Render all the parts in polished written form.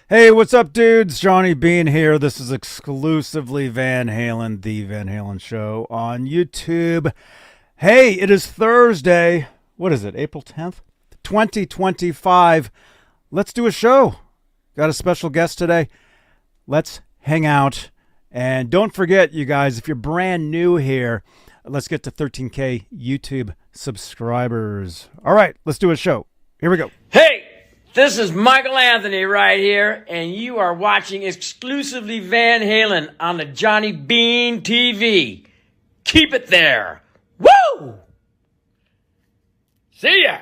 Hey, what's up, dudes? Johnny Bean here. This is Exclusively Van Halen, the Van Halen Show on YouTube. Hey, it is Thursday. What is it, April 10th? 2025. Let's do a show. Got a special guest today. Let's hang out. And don't forget, you guys, if you're brand new here, let's get to 13K YouTube subscribers. All right, let's do a show. Here we go. Hey, this is Michael Anthony right here, and you are watching Exclusively Van Halen on the Johnny Bean TV. Keep it there. Woo! See ya!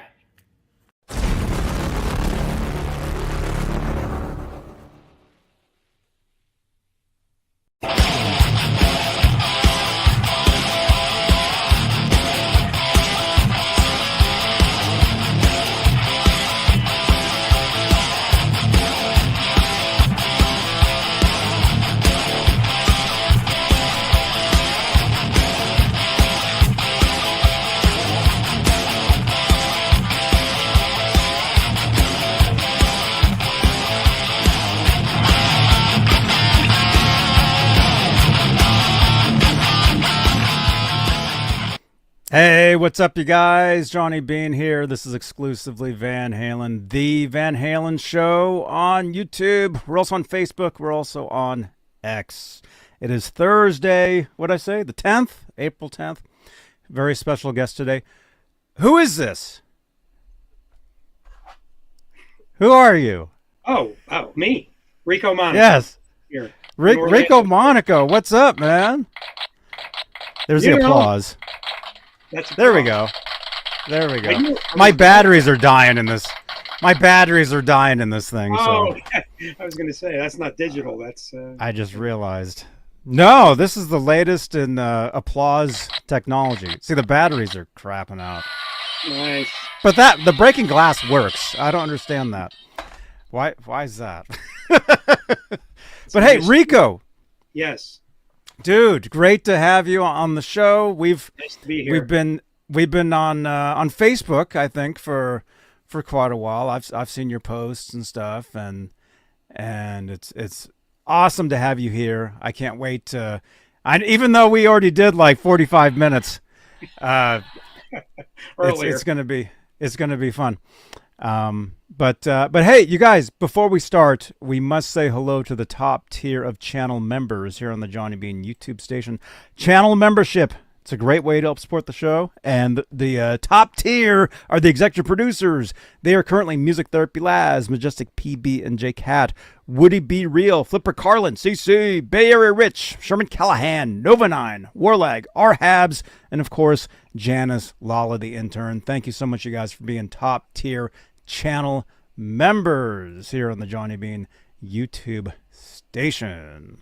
Hey, what's up, you guys? Johnny Bean here. This is Exclusively Van Halen, the Van Halen Show on YouTube. We're also on Facebook. We're also on X. It is Thursday, what'd I say? The 10th? April 10th. Very special guest today. Who is this? Who are you? Oh, me, Rico Monaco. Yes. Here. Rico Monaco. What's up, man? There's the applause. There we go. There we go. My batteries are dying in this. My batteries are dying in this thing. Oh, So I was going to say that's not digital. That's. I just realized. No, this is the latest in applause technology. See, the batteries are crapping out. Nice. But the breaking glass works. I don't understand that. Why is that? But hey, Rico. Yes. Dude, great to have you on the show. Nice to be here. We've been on Facebook, I think, for quite a while. I've seen your posts and stuff, and it's awesome to have you here. I can't wait to. Even though we already did like 45 minutes, Earlier. it's gonna be fun. But hey, you guys, before we start, we must say hello to the top tier of channel members here on the Johnny Bean YouTube station. Channel membership. It's a great way to help support the show. And the top tier are the executive producers. They are currently Music Therapy Laz, Majestic PB and J Cat, Woody B Real, Flipper Carlin, CC, Bay Area Rich, Sherman Callahan, Nova 9, Warlag, R Habs, and of course, Janice Lala, the intern. Thank you so much, you guys, for being top tier channel members here on the Johnny Bean YouTube station.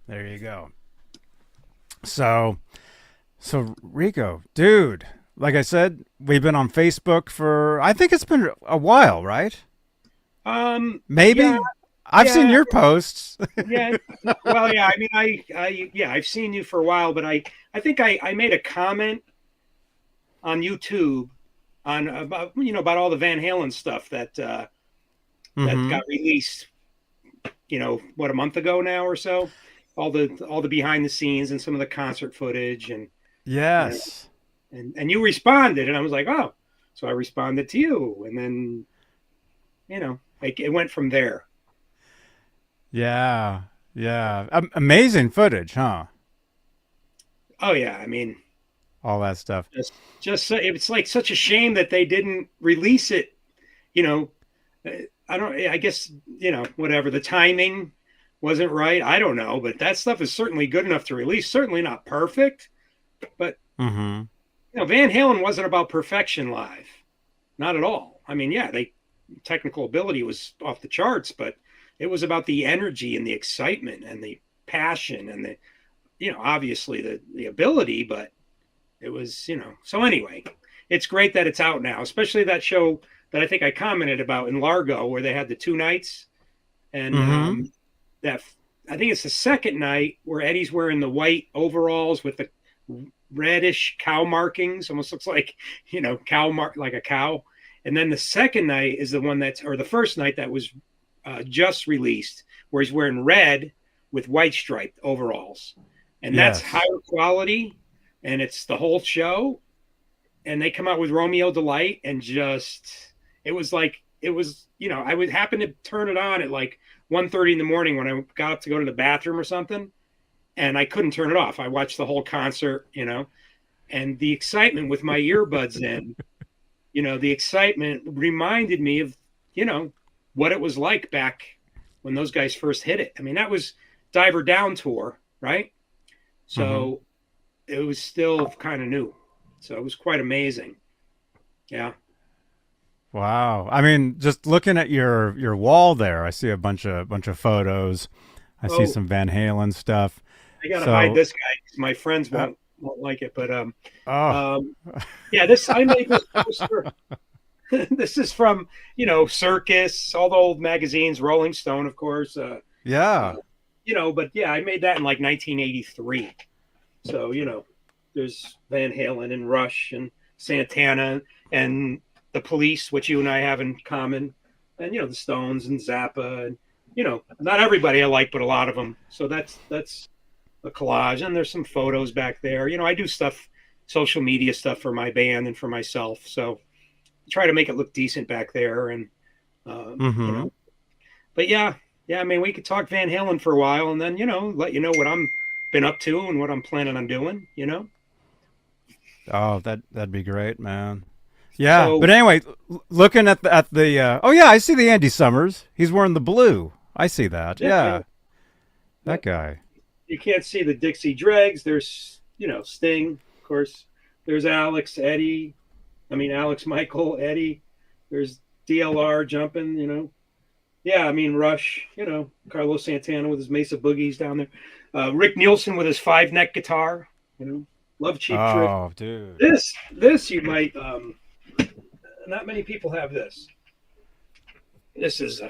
There you go. So Rico, dude, like I said, we've been on Facebook for, I think it's been a while, right? Maybe. Yeah, I've seen your posts. Yeah. Well, yeah. I mean, I've seen you for a while, but I think I made a comment on YouTube on about all the Van Halen stuff that that got released, a month ago now or so. All the behind the scenes and some of the concert footage and Yes. and you responded, and I was like, oh, so I responded to you, and then it went from there. Yeah. Amazing footage, huh? Oh yeah, I mean, All that stuff. it's like such a shame that they didn't release it. I guess whatever, the timing wasn't right. I don't know, but that stuff is certainly good enough to release. Certainly not perfect, but Van Halen wasn't about perfection live, not at all. I mean, yeah, technical ability was off the charts, but it was about the energy and the excitement and the passion and the obviously the ability, but it was so anyway, it's great that it's out now, especially that show that I think I commented about in Largo, where they had the 2 nights, and that I think it's the second night where Eddie's wearing the white overalls with the reddish cow markings, almost looks like like a cow. And then the second night is the one or the first night that was just released, where he's wearing red with white striped overalls, and that's higher quality, and it's the whole show. And they come out with Romeo Delight, and just it was, I would happen to turn it on at like 1:30 in the morning when I got up to go to the bathroom or something, and I couldn't turn it off. I watched the whole concert, and the excitement with my earbuds in, the excitement reminded me of, what it was like back when those guys first hit it. I mean, that was Diver Down tour, right? So it was still kind of new. So it was quite amazing. Yeah. Wow. I mean, just looking at your wall there, I see a bunch of photos. I see some Van Halen stuff. I gotta hide this guy because my friends won't like it. But yeah, I made this poster. This is from Circus, all the old magazines, Rolling Stone, of course. But yeah, I made that in like 1983. So there's Van Halen and Rush and Santana and the Police, which you and I have in common, and the Stones and Zappa, and not everybody I like, but a lot of them. So that's a collage, and there's some photos back there. I do stuff, social media stuff for my band and for myself, so I try to make it look decent back there. And but yeah, I mean, we could talk Van Halen for a while, and then let you know what I'm been up to and what I'm planning on doing. Oh, that'd be great, man. Yeah, so, but anyway, looking at the oh yeah, I see the Andy Summers. He's wearing the blue. I see that. Yeah. That guy. You can't see the Dixie Dregs. There's Sting, of course. There's Alex Michael, Eddie. There's DLR jumping. Yeah, I mean Rush. Carlos Santana with his Mesa Boogies down there. Rick Nielsen with his 5-neck guitar. Love Cheap Trick. Oh, dude. This you might. Not many people have this. This is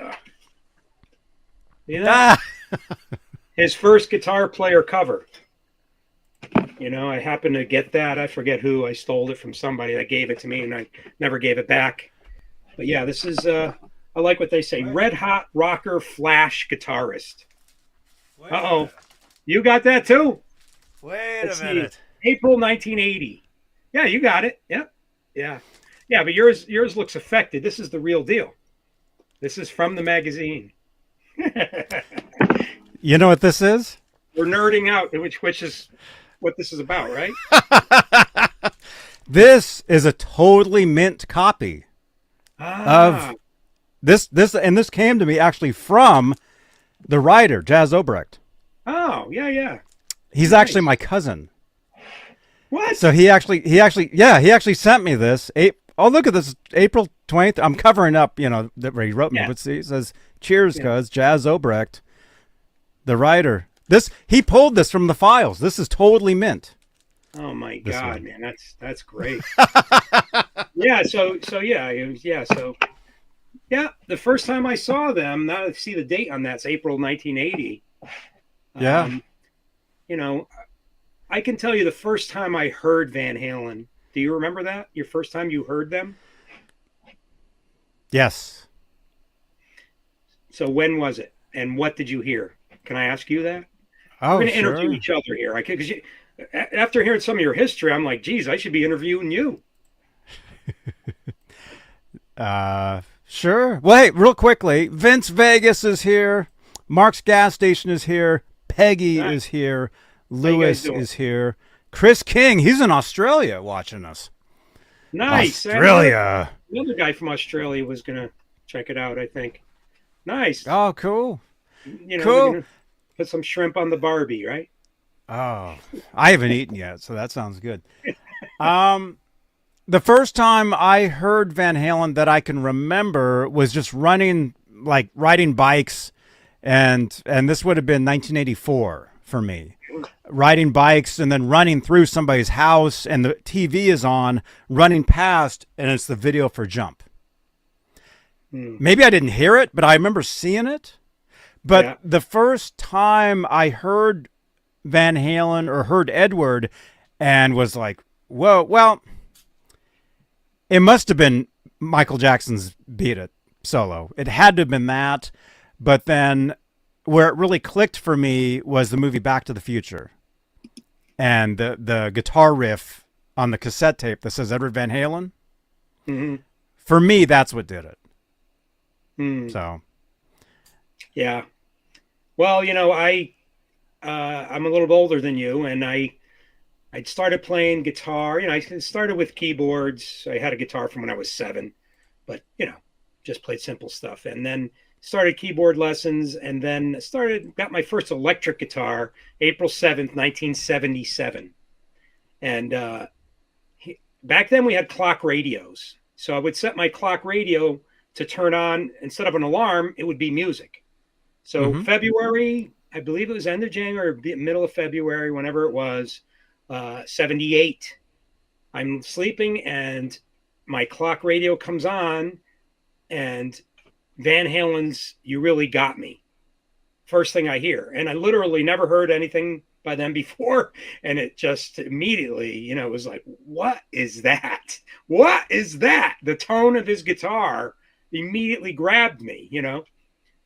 his first guitar player cover. I happened to get that. I forget who. I stole it from somebody that gave it to me, and I never gave it back. But yeah, this is I like what they say. Red hot rocker flash guitarist. Uh-oh. You got that too? Wait a minute. April 1980. Yeah, you got it. Yep. Yeah. Yeah, but yours looks affected. This is the real deal. This is from the magazine. You know what this is? We're nerding out, which is what this is about, right? This is a totally mint copy of this, and this came to me actually from the writer, Jazz Obrecht. Oh, yeah. He's actually my cousin. What? So he actually sent me this. Oh, look at this, April 20th. I'm covering up, that where he wrote me, but see, it says, "Cheers, cuz Jazz Obrecht, the writer." He pulled this from the files. This is totally mint. Oh my God, man, that's great. Yeah. So the first time I saw them, now I see the date on that, it's April 1980. Yeah. I can tell you the first time I heard Van Halen. Do you remember that? Your first time you heard them? Yes. So when was it? And what did you hear? Can I ask you that? Oh, we're going to interview each other here. Because after hearing some of your history, I'm like, geez, I should be interviewing you. Sure. Well, hey, real quickly, Vince Vegas is here. Mark's Gas Station is here. Peggy is here. Lewis is here. Chris King, he's in Australia watching us. Nice. Australia. Another guy from Australia was going to check it out, I think. Nice. Oh, cool. Cool. Put some shrimp on the Barbie, right? Oh, I haven't eaten yet, so that sounds good. The first time I heard Van Halen that I can remember was just riding bikes, and this would have been 1984 for me. Riding bikes and then running through somebody's house, and the TV is on, running past, and it's the video for Jump. Maybe I didn't hear it, but I remember seeing it. But the first time I heard Van Halen or heard Edward and was like, whoa, well, it must have been Michael Jackson's Beat It solo. It had to have been that. But then where it really clicked for me was the movie Back to the Future. And the guitar riff on the cassette tape that says Edward Van Halen. Mm-hmm. For me, that's what did it. So. Yeah. Well, you know, I'm a little older than you, and I started playing guitar. You know, I started with keyboards. I had a guitar from when I was 7, but, you know, just played simple stuff. And then started keyboard lessons, and then got my first electric guitar April 7th, 1977. And back then we had clock radios. So I would set my clock radio to turn on, instead of an alarm, it would be music. So February, I believe it was end of January or middle of February, whenever it was, 78. I'm sleeping and my clock radio comes on, and Van Halen's "You Really Got Me." First thing I hear. And I literally never heard anything by them before. And it just immediately, you know, it was like, what is that? What is that? The tone of his guitar immediately grabbed me, you know.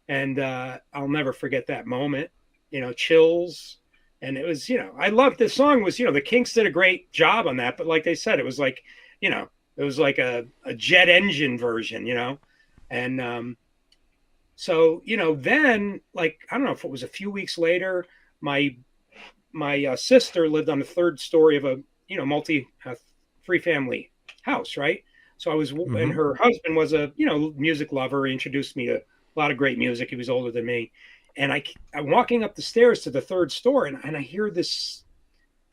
And I'll never forget that moment, you know, chills. And it was, you know, I loved this song. Was, you know, the Kinks did a great job on that. But like they said, it was like, you know, it was like a jet engine version, you know. And so, you know, then, like, I don't know if it was a few weeks later, my sister lived on the 3rd story of a, you know, three family house, right? So I was, and her husband was a, you know, music lover. He introduced me to a lot of great music. He was older than me. And I'm walking up the stairs to the 3rd store, and I hear this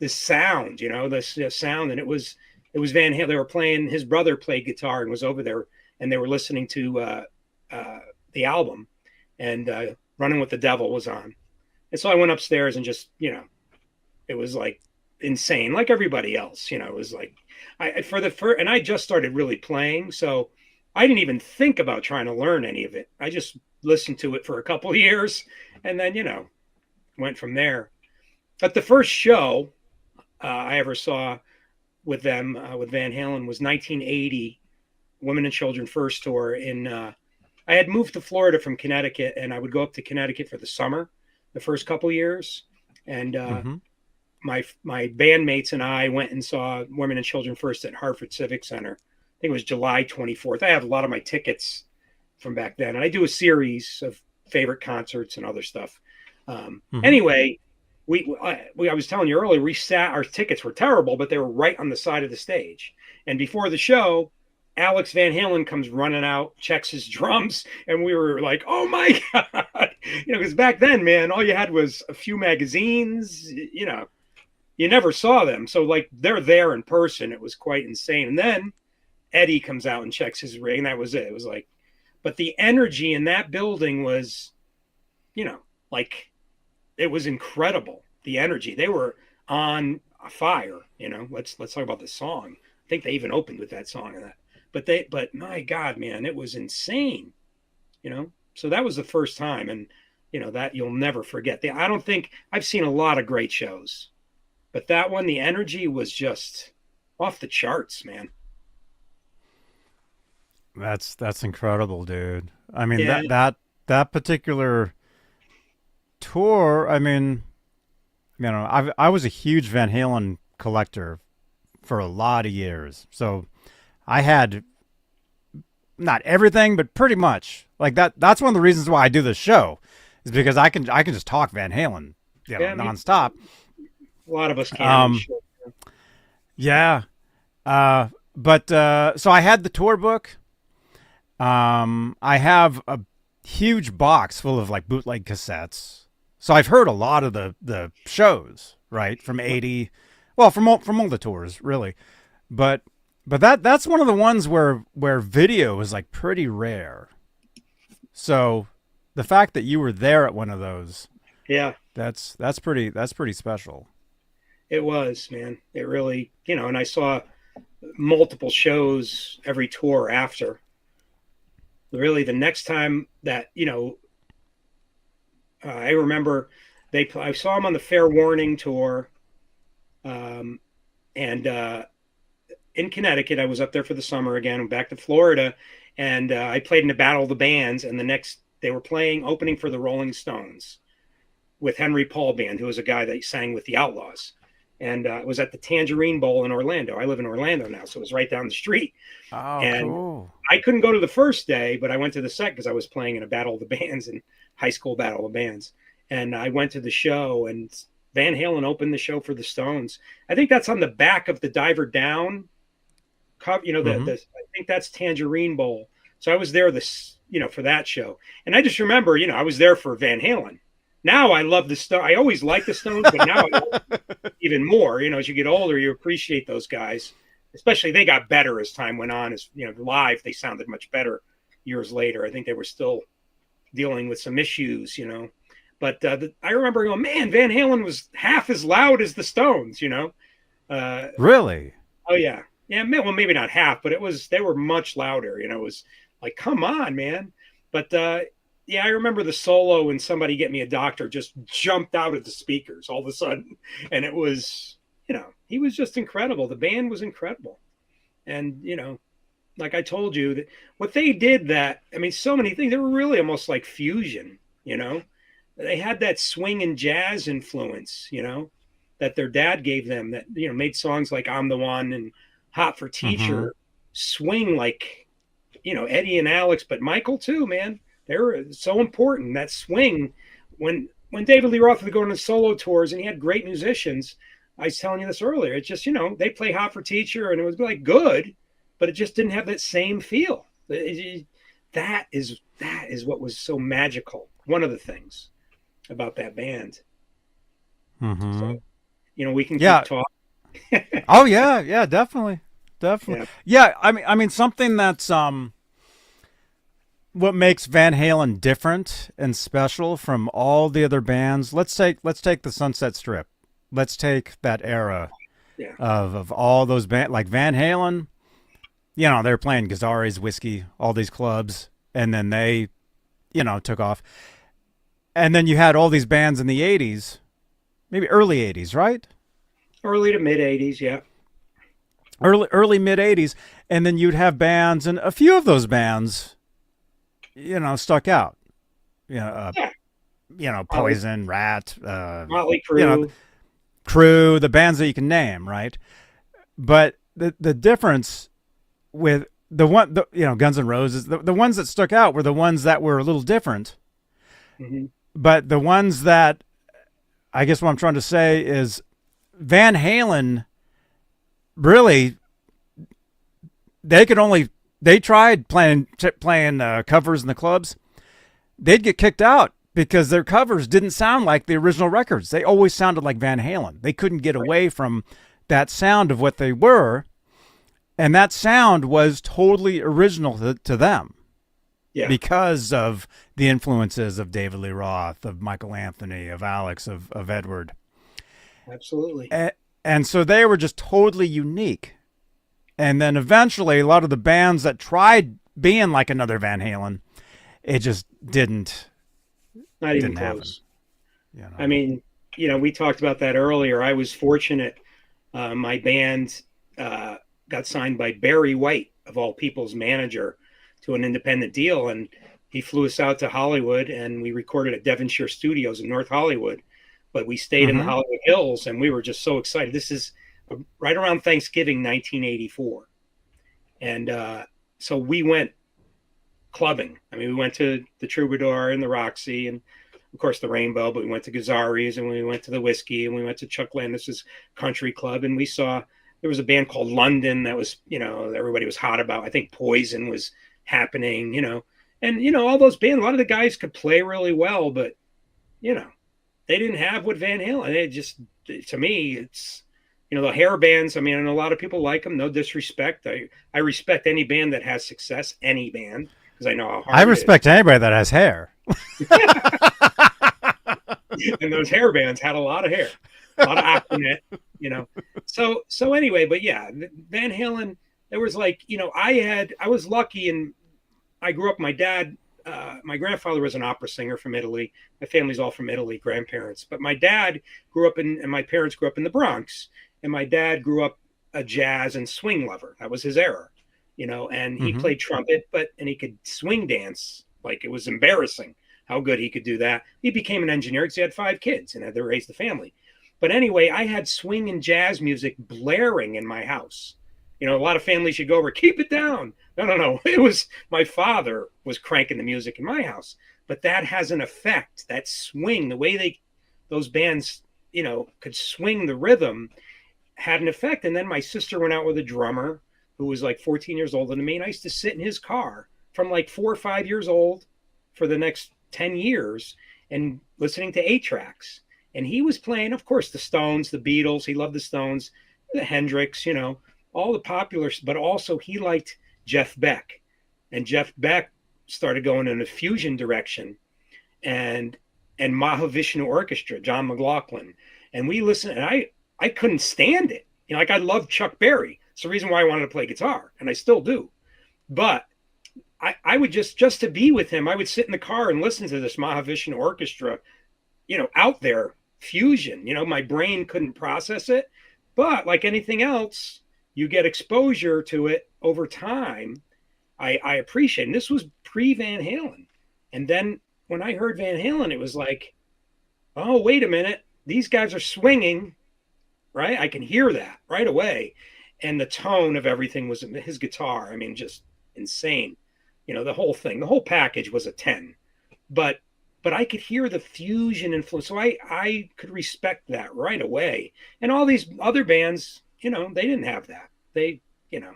sound, you know, this sound. And it was Van Halen. They were playing, his brother played guitar and was over there, and they were listening to the album, and Running with the Devil was on. And so I went upstairs and just, you know, it was like insane, like everybody else, you know. It was like, and I just started really playing, so I didn't even think about trying to learn any of it. I just listened to it for a couple of years, and then, you know, went from there. But the first show I ever saw with them, with Van Halen, was 1980, Women and Children First tour in, I had moved to Florida from Connecticut, and I would go up to Connecticut for the summer, the first couple of years. And my bandmates and I went and saw Women and Children First at Hartford Civic Center. I think it was July 24th. I have a lot of my tickets from back then. And I do a series of favorite concerts and other stuff. Anyway, I was telling you earlier, our tickets were terrible, but they were right on the side of the stage. And before the show, Alex Van Halen comes running out, checks his drums, and we were like, oh my God. You know, because back then, man, all you had was a few magazines, you know, you never saw them. So, like, they're there in person. It was quite insane. And then Eddie comes out and checks his rig, and that was it. It was like, but the energy in that building was, you know, like, it was incredible. The energy. They were on fire, you know. Let's talk about the song. I think they even opened with that song and that. But my God, man, it was insane, you know? So that was the first time. And, you know, that you'll never forget. I don't think I've seen a lot of great shows, but that one, the energy was just off the charts, man. That's incredible, dude. I mean, Yeah. that particular tour, I mean, you know, I was a huge Van Halen collector for a lot of years. So I had not everything, but pretty much. Like that's one of the reasons why I do this show, is because I can just talk Van Halen, you know, nonstop. A lot of us can. Yeah. But so I had the tour book. I have a huge box full of like bootleg cassettes. So I've heard a lot of the shows, right, from 80, well, from all the tours, really. But that's one of the ones where video is like pretty rare. So the fact that you were there at one of those, yeah, that's pretty special. It was, man. It really, you know, and I saw multiple shows every tour after. Really, the next time that, you know, I remember I saw them on the Fair Warning tour, and in Connecticut. I was up there for the summer again. I'm back to Florida, and I played in the Battle of the Bands. And the next They were playing opening for the Rolling Stones with Henry Paul Band, who was a guy that sang with the Outlaws. And it was at the Tangerine Bowl in Orlando. I live in Orlando now, so it was right down the street. Oh, and cool. I couldn't go to the first day, but I went to the second because I was playing in a Battle of the Bands and high school Battle of Bands. And I went to the show, and Van Halen opened the show for the Stones. I think that's on the back of the Diver Down cover. I think that's Tangerine Bowl. So I was there for that show. And I just remember, I was there for Van Halen. Now I love the Stones. I always liked the Stones, but now I love them even more. As you get older, you appreciate those guys. Especially they got better as time went on. As live, they sounded much better years later. I think they were still dealing with some issues, But I remember going, man, Van Halen was half as loud as the Stones, Really? Oh yeah, yeah. Well, maybe not half, but they were much louder. It was like, come on, man. But yeah, I remember the solo when Somebody Get Me a Doctor just jumped out of the speakers all of a sudden. And it was, he was just incredible. The band was incredible. And, like I told you, that what they did so many things, they were really almost like fusion, They had that swing and jazz influence, that their dad gave them that, made songs like I'm the One and Hot for Teacher swing like, Eddie and Alex, but Michael too, man. They were so important. That swing, when David Lee Roth would go on his solo tours and he had great musicians, I was telling you this earlier, it's just, they play Hot for Teacher and it was like good, but it just didn't have that same feel. That is what was so magical. One of the things about that band. So, we can keep talking. Oh yeah, definitely. Yeah, I mean something that's what makes Van Halen different and special from all the other bands. Let's take the Sunset Strip. Let's take that era of all those bands like Van Halen. They're playing Guitarist, Whiskey, all these clubs, and then they, took off. And then you had all these bands in the 80s, maybe early 80s, right? Early to mid 80s, yeah. Early mid 80s, and then you'd have bands, and a few of those bands, stuck out. Poison, Rat, Motley Crue, Crew, the bands that you can name, right? But the difference with Guns N' Roses, the ones that stuck out were the ones that were a little different. Mm-hmm. But the ones that, I guess what I'm trying to say is, Van Halen really, they tried playing covers in the clubs. They'd get kicked out because their covers didn't sound like the original records. They always sounded like Van Halen. They couldn't get away from that sound of what they were. And that sound was totally original to them. Yeah. Because of the influences of David Lee Roth, of Michael Anthony, of Alex, of Edward. Absolutely. And so they were just totally unique. And then eventually a lot of the bands that tried being like another Van Halen, it just didn't. Not even close. I mean, we talked about that earlier. I was fortunate. My band got signed by Barry White, of all people's manager, to an independent deal. And he flew us out to Hollywood, and we recorded at Devonshire Studios in North Hollywood. But we stayed in the Hollywood Hills, and we were just so excited. This is right around Thanksgiving, 1984. And so we went clubbing. I mean, we went to the Troubadour and the Roxy and, of course, the Rainbow, but we went to Gazzari's and we went to the Whiskey and we went to Chuck Landis's Country Club. And we saw there was a band called London that was, everybody was hot about. I think Poison was happening, and, all those bands, a lot of the guys could play really well, but, they didn't have what Van Halen. It just, to me, it's, the hair bands. I mean, and a lot of people like them. No disrespect. I respect any band that has success, any band, because I know how hard I respect anybody that has hair. And those hair bands had a lot of hair, a lot of Aquanet, So anyway, but yeah, Van Halen, there was like, I was lucky, and I grew up, my grandfather was an opera singer from Italy. My family's all from Italy, grandparents. But my dad grew up and my parents grew up in the Bronx. And my dad grew up a jazz and swing lover. That was his era, and he played trumpet, and he could swing dance like it was embarrassing. how good he could do that. He became an engineer because he had 5 kids and had to raise the family. But anyway, I had swing and jazz music blaring in my house. You know, a lot of families should go over, keep it down. No. It was my father was cranking the music in my house. But that has an effect, that swing, the way those bands, you know, could swing the rhythm had an effect. And then my sister went out with a drummer who was like 14 years older than me. And I used to sit in his car from like 4 or 5 years old for the next 10 years and listening to 8 tracks. And he was playing, of course, the Stones, the Beatles. He loved the Stones, the Hendrix, you know, all the popular, but also he liked Jeff Beck. And Jeff Beck started going in a fusion direction, and Mahavishnu Orchestra, John McLaughlin. And we listened, and I couldn't stand it. You know, like I loved Chuck Berry. It's the reason why I wanted to play guitar, and I still do. But I would just to be with him, I would sit in the car and listen to this Mahavishnu Orchestra, you know, out there fusion. You know, my brain couldn't process it, but like anything else, you get exposure to it over time. I appreciate it. And this was pre Van Halen. And then when I heard Van Halen, it was like, oh, wait a minute. These guys are swinging, right? I can hear that right away. And the tone of everything was his guitar. I mean, just insane. You know, the whole thing, the whole package was a 10. But I could hear the fusion influence. So I could respect that right away. And all these other bands, you know, they didn't have that. They, you know,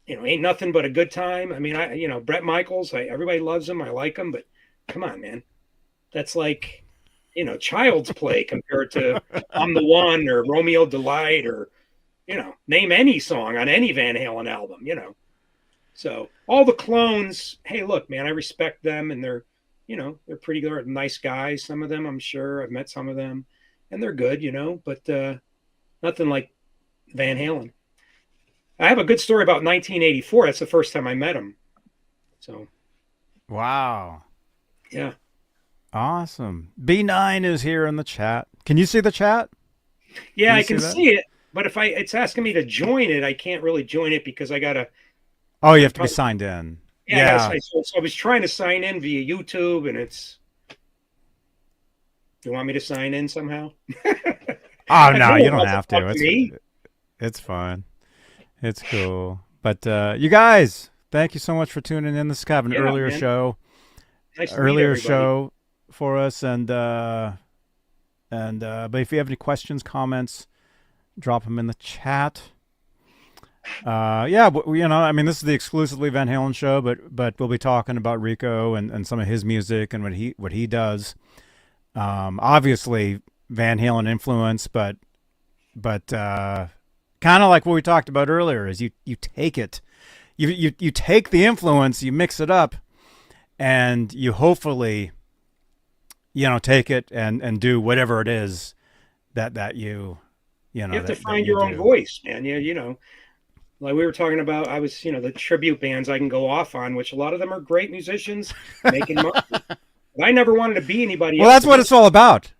ain't nothing but a good time. I mean, Bret Michaels, everybody loves him. I like him, but come on, man. That's like, you know, child's play compared to I'm the One or Romeo Delight or, you know, name any song on any Van Halen album, you know. So all the clones, hey, look, man, I respect them, and they're, you know, they're pretty good, nice guys. Some of them, I'm sure, I've met some of them, and they're good, you know, but nothing like Van Halen. I have a good story about 1984. That's the first time I met him. So, wow, yeah, awesome. B9 is here in the chat. Can you see the chat? Yeah, I can see it, but if it's asking me to join it, I can't really join it because I gotta. Oh, you have to be signed in. Yeah. So I was trying to sign in via YouTube, and it's. You want me to sign in somehow? Oh no, you don't have to. It's fine. It's cool. But you guys, thank you so much for tuning in. This is kind of an earlier show. Nice earlier show for us, but if you have any questions, comments, drop them in the chat. You know, I mean, this is the Exclusively Van Halen show, but we'll be talking about Rico and some of his music and what he does. Obviously Van Halen influence, but kind of like what we talked about earlier is you take it, you take the influence, you mix it up, and you hopefully, you know, take it and do whatever it is that you have to find your own voice, man. You know, like we were talking about, I was, you know, the tribute bands I can go off on, which a lot of them are great musicians making money. But I never wanted to be anybody else. Well, that's what it's all about.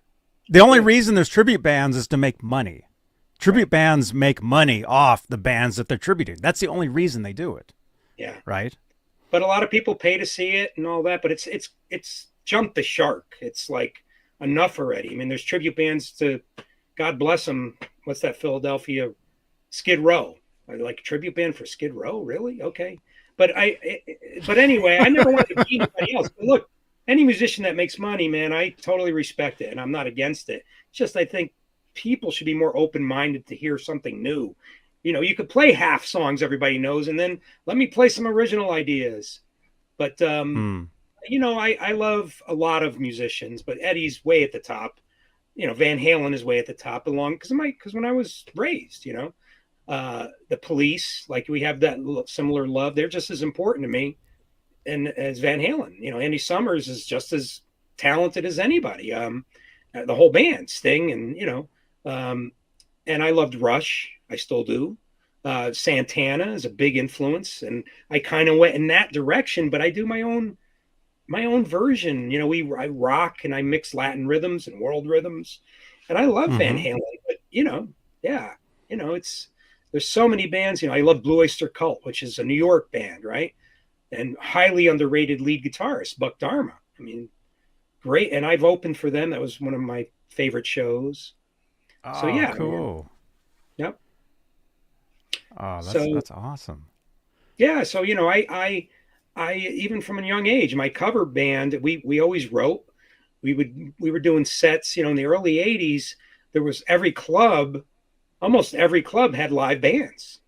The only reason there's tribute bands is to make money. Tribute bands make money off the bands that they're tributing. That's the only reason they do it. Yeah. Right. But a lot of people pay to see it and all that, but it's jumped the shark. It's like enough already. I mean, there's tribute bands to, God bless them. What's that Philadelphia Skid Row? Like a tribute band for Skid Row? Really? Okay. But anyway, I never wanted to be anybody else. But look, any musician that makes money, man, I totally respect it and I'm not against it. It's just, I think people should be more open-minded to hear something new. You know, you could play half songs everybody knows, and then let me play some original ideas. But, you know, I love a lot of musicians, but Eddie's way at the top. You know, Van Halen is way at the top because when I was raised, you know, the Police, like we have that similar love. They're just as important to me and as Van Halen. You know, Andy Summers is just as talented as anybody. The whole band, Sting, and, you know, and I loved Rush. I still do. Santana is a big influence, and I kind of went in that direction, but I do my own version. You know, I rock and I mix Latin rhythms and world rhythms, and I love Van Halen. But you know, yeah, you know, there's so many bands. You know, I love Blue Oyster Cult, which is a New York band, right? And highly underrated lead guitarist Buck Dharma. I mean, great. And I've opened for them. That was one of my favorite shows. So Oh, yeah, man. cool. Yep. Oh, So that's awesome. yeah, so I even from a young age, my cover band, we always wrote. We were doing sets, in the early 80s, there was almost every club had live bands.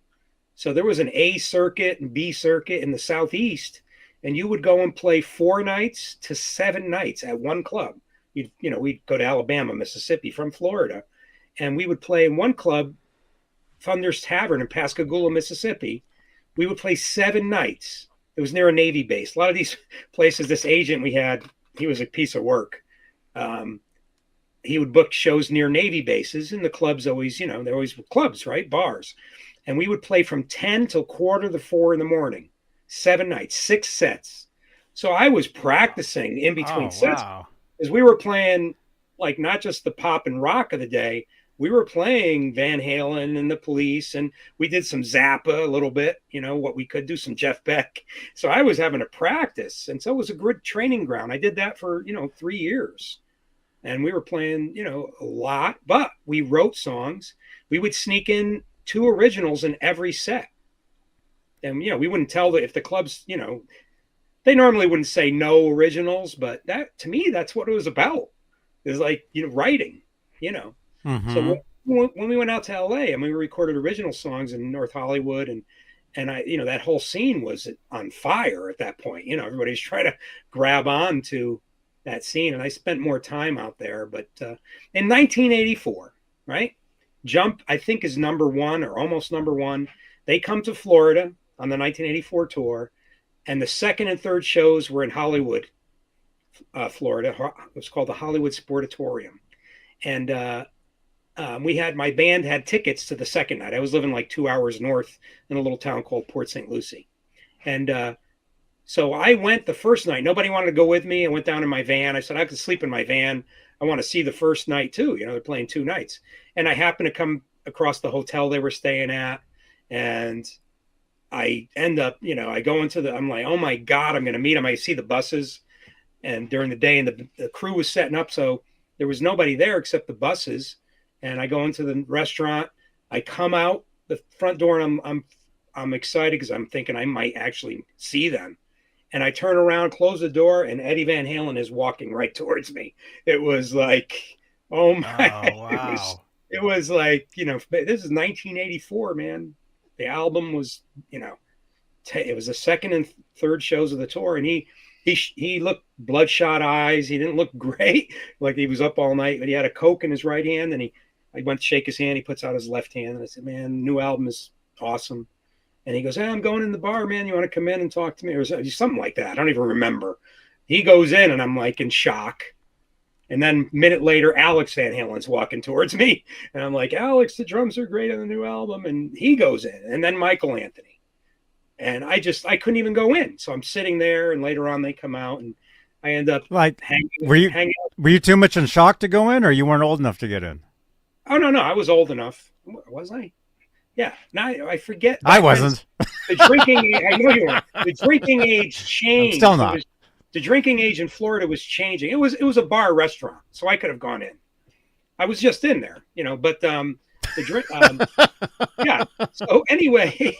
So there was an A circuit and B circuit in the Southeast, and you would go and play 4 nights to 7 nights at one club. We'd go to Alabama, Mississippi from Florida, and we would play in one club, Thunder's Tavern in Pascagoula, Mississippi. We would play 7 nights. It was near a Navy base. A lot of these places, this agent we had, he was a piece of work. Um, he would book shows near Navy bases, and the clubs always, they're always clubs, right? Bars. And we would play from 10 till quarter to 4 in the morning, 7 nights, 6 sets. So I was practicing in between Oh, sets wow. because we were playing like not just the pop and rock of the day. We were playing Van Halen and the Police, and we did some Zappa a little bit, what we could do, some Jeff Beck. So I was having to practice. And so it was a good training ground. I did that for, 3 years. And we were playing, a lot, but we wrote songs. We would sneak in 2 originals in every set. And, we wouldn't tell if the clubs, they normally wouldn't say no originals, but that, to me, that's what it was about. It was like, writing, So Mm-hmm. when we went out to LA and we recorded original songs in North Hollywood, and I, that whole scene was on fire at that point. Everybody's trying to grab on to that scene, and I spent more time out there. But in 1984, right, Jump, I think, is number one or almost number one. They come to Florida on the 1984 tour, and the second and third shows were in Hollywood, Florida. It was called the Hollywood Sportatorium, and my band had tickets to the second night. I was living like 2 hours north in a little town called Port St. Lucie. And so I went the first night. Nobody wanted to go with me. I went down in my van. I said, I could sleep in my van. I want to see the first night too. They're playing 2 nights. And I happened to come across the hotel they were staying at. And I end up, I go I'm like, oh my God, I'm going to meet them. I see the buses and during the day, and the crew was setting up. So there was nobody there except the buses. And I go into the restaurant. I come out the front door, and I'm excited because I'm thinking I might actually see them. And I turn around, close the door, and Eddie Van Halen is walking right towards me. It was like, oh my! Oh, wow. It was like, this is 1984, man. The album was, it was the second and third shows of the tour, and he looked bloodshot eyes. He didn't look great, like he was up all night, but he had a Coke in his right hand, and I went to shake his hand. He puts out his left hand, and I said, man, new album is awesome. And he goes, hey, I'm going in the bar, man. You want to come in and talk to me? Or something like that. I don't even remember. He goes in, and I'm like in shock. And then a minute later, Alex Van Halen's walking towards me. And I'm like, Alex, the drums are great on the new album. And he goes in. And then Michael Anthony. And I couldn't even go in. So I'm sitting there, and later on they come out, and I end up Like, hanging out. were you too much in shock to go in, or you weren't old enough to get in? Oh, no, I was old enough. Was I? Yeah. Now I forget. I wasn't. The drinking age, I know you weren't. The drinking age changed. I'm still not. The drinking age in Florida was changing. It was a bar restaurant, so I could have gone in. I was just in there, but the drink, yeah. So anyway,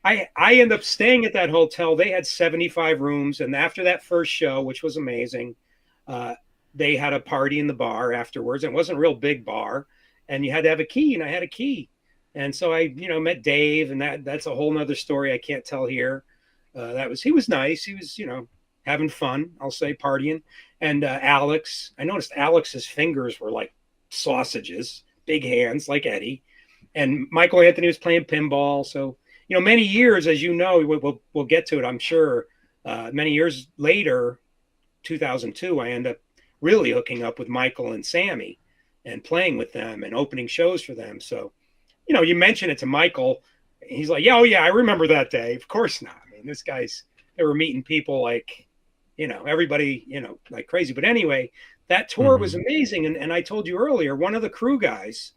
I end up staying at that hotel. They had 75 rooms, and after that first show, which was amazing, they had a party in the bar afterwards. It wasn't a real big bar, and you had to have a key, and I had a key. And so I, met Dave, and that's a whole nother story I can't tell here. He was nice. He was, having fun, I'll say, partying. And Alex, I noticed Alex's fingers were like sausages, big hands like Eddie. And Michael Anthony was playing pinball. So, many years, as you know, we'll get to it, I'm sure. Many years later, 2002, I end up really hooking up with Michael and Sammy and playing with them and opening shows for them. So, you mention it to Michael, he's like, yeah, oh yeah, I remember that day. Of course not. I mean, they were meeting people like, everybody, like crazy. But anyway, that tour was amazing. And I told you earlier, one of the crew guys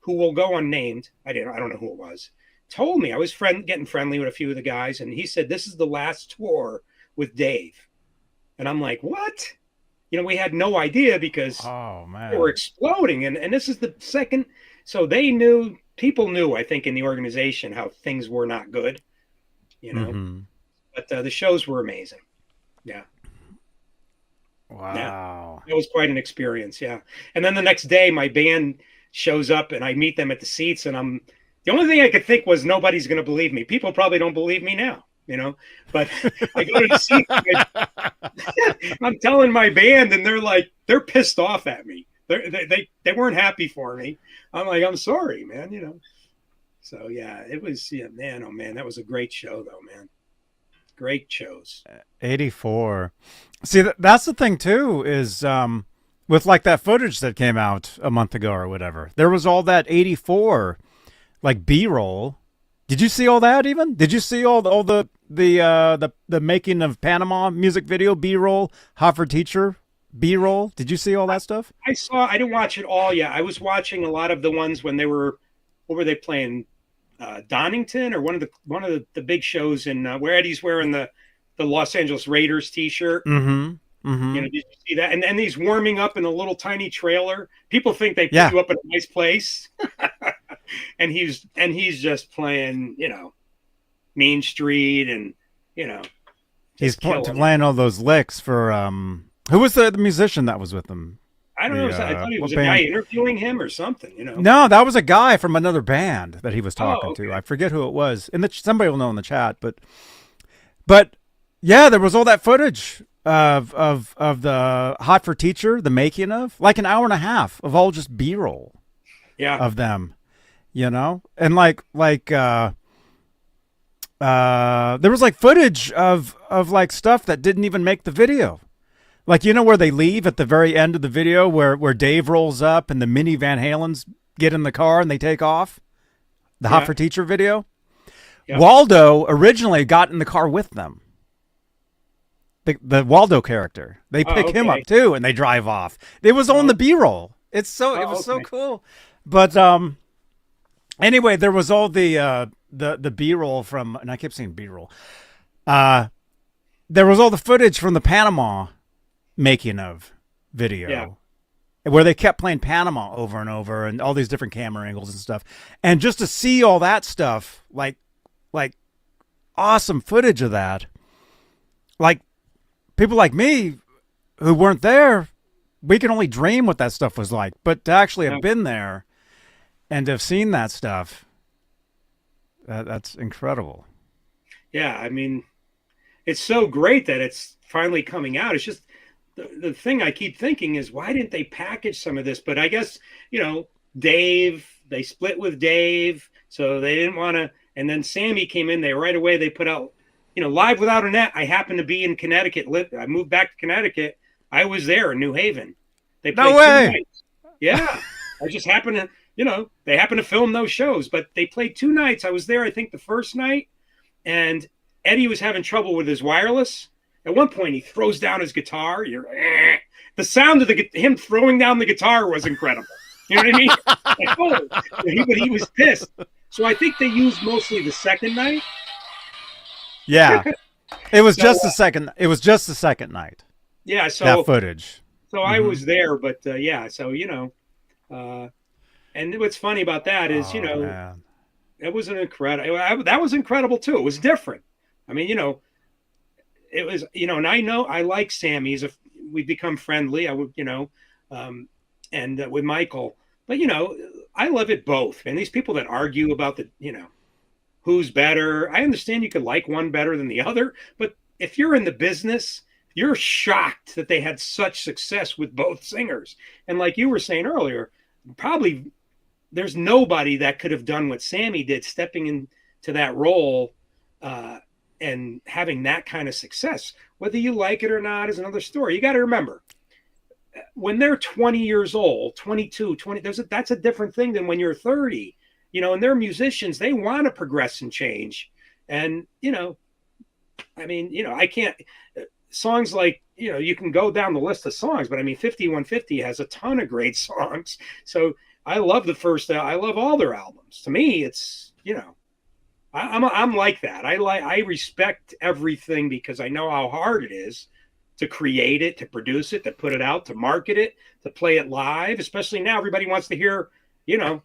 who will go unnamed, I don't know who it was, told me, I was getting friendly with a few of the guys. And he said, this is the last tour with Dave. And I'm like, what? We had no idea because Oh they were man. exploding. And this is the second. So people knew, I think, in the organization how things were not good, Mm-hmm. but the shows were amazing. Yeah. Yeah. Wow. It was quite an experience. Yeah. And then the next day, my band shows up and I meet them at the seats. And the only thing I could think was nobody's going to believe me. People probably don't believe me now, but I go to the seats. I'm telling my band and they're pissed off at me. They weren't happy for me. I'm like, I'm sorry, man, So yeah, it was, yeah, man, oh man, that was a great show though, man. Great shows. 84. See, that's the thing too, is with like that footage that came out a month ago or whatever. There was all that 84 like B-roll. Did you see all that even? Did you see all the making of Panama music video B-roll, Hot for Teacher B-roll? Did you see all that stuff? I didn't watch it all yet. I was watching a lot of the ones when what were they playing? Donington, or one of the big shows in where Eddie's wearing the Los Angeles Raiders t-shirt. Mm-hmm. Mm-hmm. Did you see that? And he's warming up in a little tiny trailer. People think they put you up in a nice place. and he's just playing, Mean Street, and he's playing all those licks for who was the musician that was with him? I don't know. I thought he was a guy interviewing him or something, No, that was a guy from another band that he was talking to. I forget who it was. Somebody will know in the chat, but yeah, there was all that footage of the Hot for Teacher, the making of, like an hour and a half of all just B-roll. Yeah. Of them, and like there was like footage of like stuff that didn't even make the video. Like, where they leave at the very end of the video where Dave rolls up and the mini Van Halens get in the car and they take off? The Hot for Teacher video? Yeah. Waldo originally got in the car with them. The Waldo character. They pick him up too and they drive off. It was on the B-roll. It was so cool. But anyway, there was all the B-roll from, and I kept saying B-roll. There was all the footage from the Panama making of video, where they kept playing Panama over and over, and all these different camera angles and stuff, and just to see all that stuff, like awesome footage of that, like people like me who weren't there, we can only dream what that stuff was like, but to actually have been there and to have seen that stuff, that's incredible. Yeah, I mean, it's so great that it's finally coming out. It's just the thing I keep thinking is, why didn't they package some of this? But I guess, Dave, they split with Dave, so they didn't want to. And then Sammy came in. They put out, Live Without a Net. I happened to be in Connecticut. I moved back to Connecticut. I was there in New Haven. They played 2 nights. Yeah. I just happened to, they happened to film those shows, but they played 2 nights. I was there, I think, the first night, and Eddie was having trouble with his wireless. At one point, he throws down his guitar. The sound of him throwing down the guitar was incredible. You know what I mean? But he was pissed. So I think they used mostly the second night. Yeah, it was just the second. It was just the second night. Yeah, so that footage. So I was there, but yeah, so and what's funny about that is, man. It was an incredible. That was incredible too. It was different. I mean, it was, and I know I like Sammy. We've become friendly. I would, and with Michael, but I love it both. And these people that argue about who's better, I understand you could like one better than the other, but if you're in the business, you're shocked that they had such success with both singers. And like you were saying earlier, probably there's nobody that could have done what Sammy did, stepping into that role, and having that kind of success. Whether you like it or not is another story. You got to remember, when they're 20 years old, 22, 20, that's a different thing than when you're 30, and they're musicians. They want to progress and change. And, I mean, I can't, songs like, you can go down the list of songs, but I mean, 5150 has a ton of great songs. So I love I love all their albums. To me, it's, I'm like that. I respect everything because I know how hard it is to create it, to produce it, to put it out, to market it, to play it live. Especially now, everybody wants to hear, they want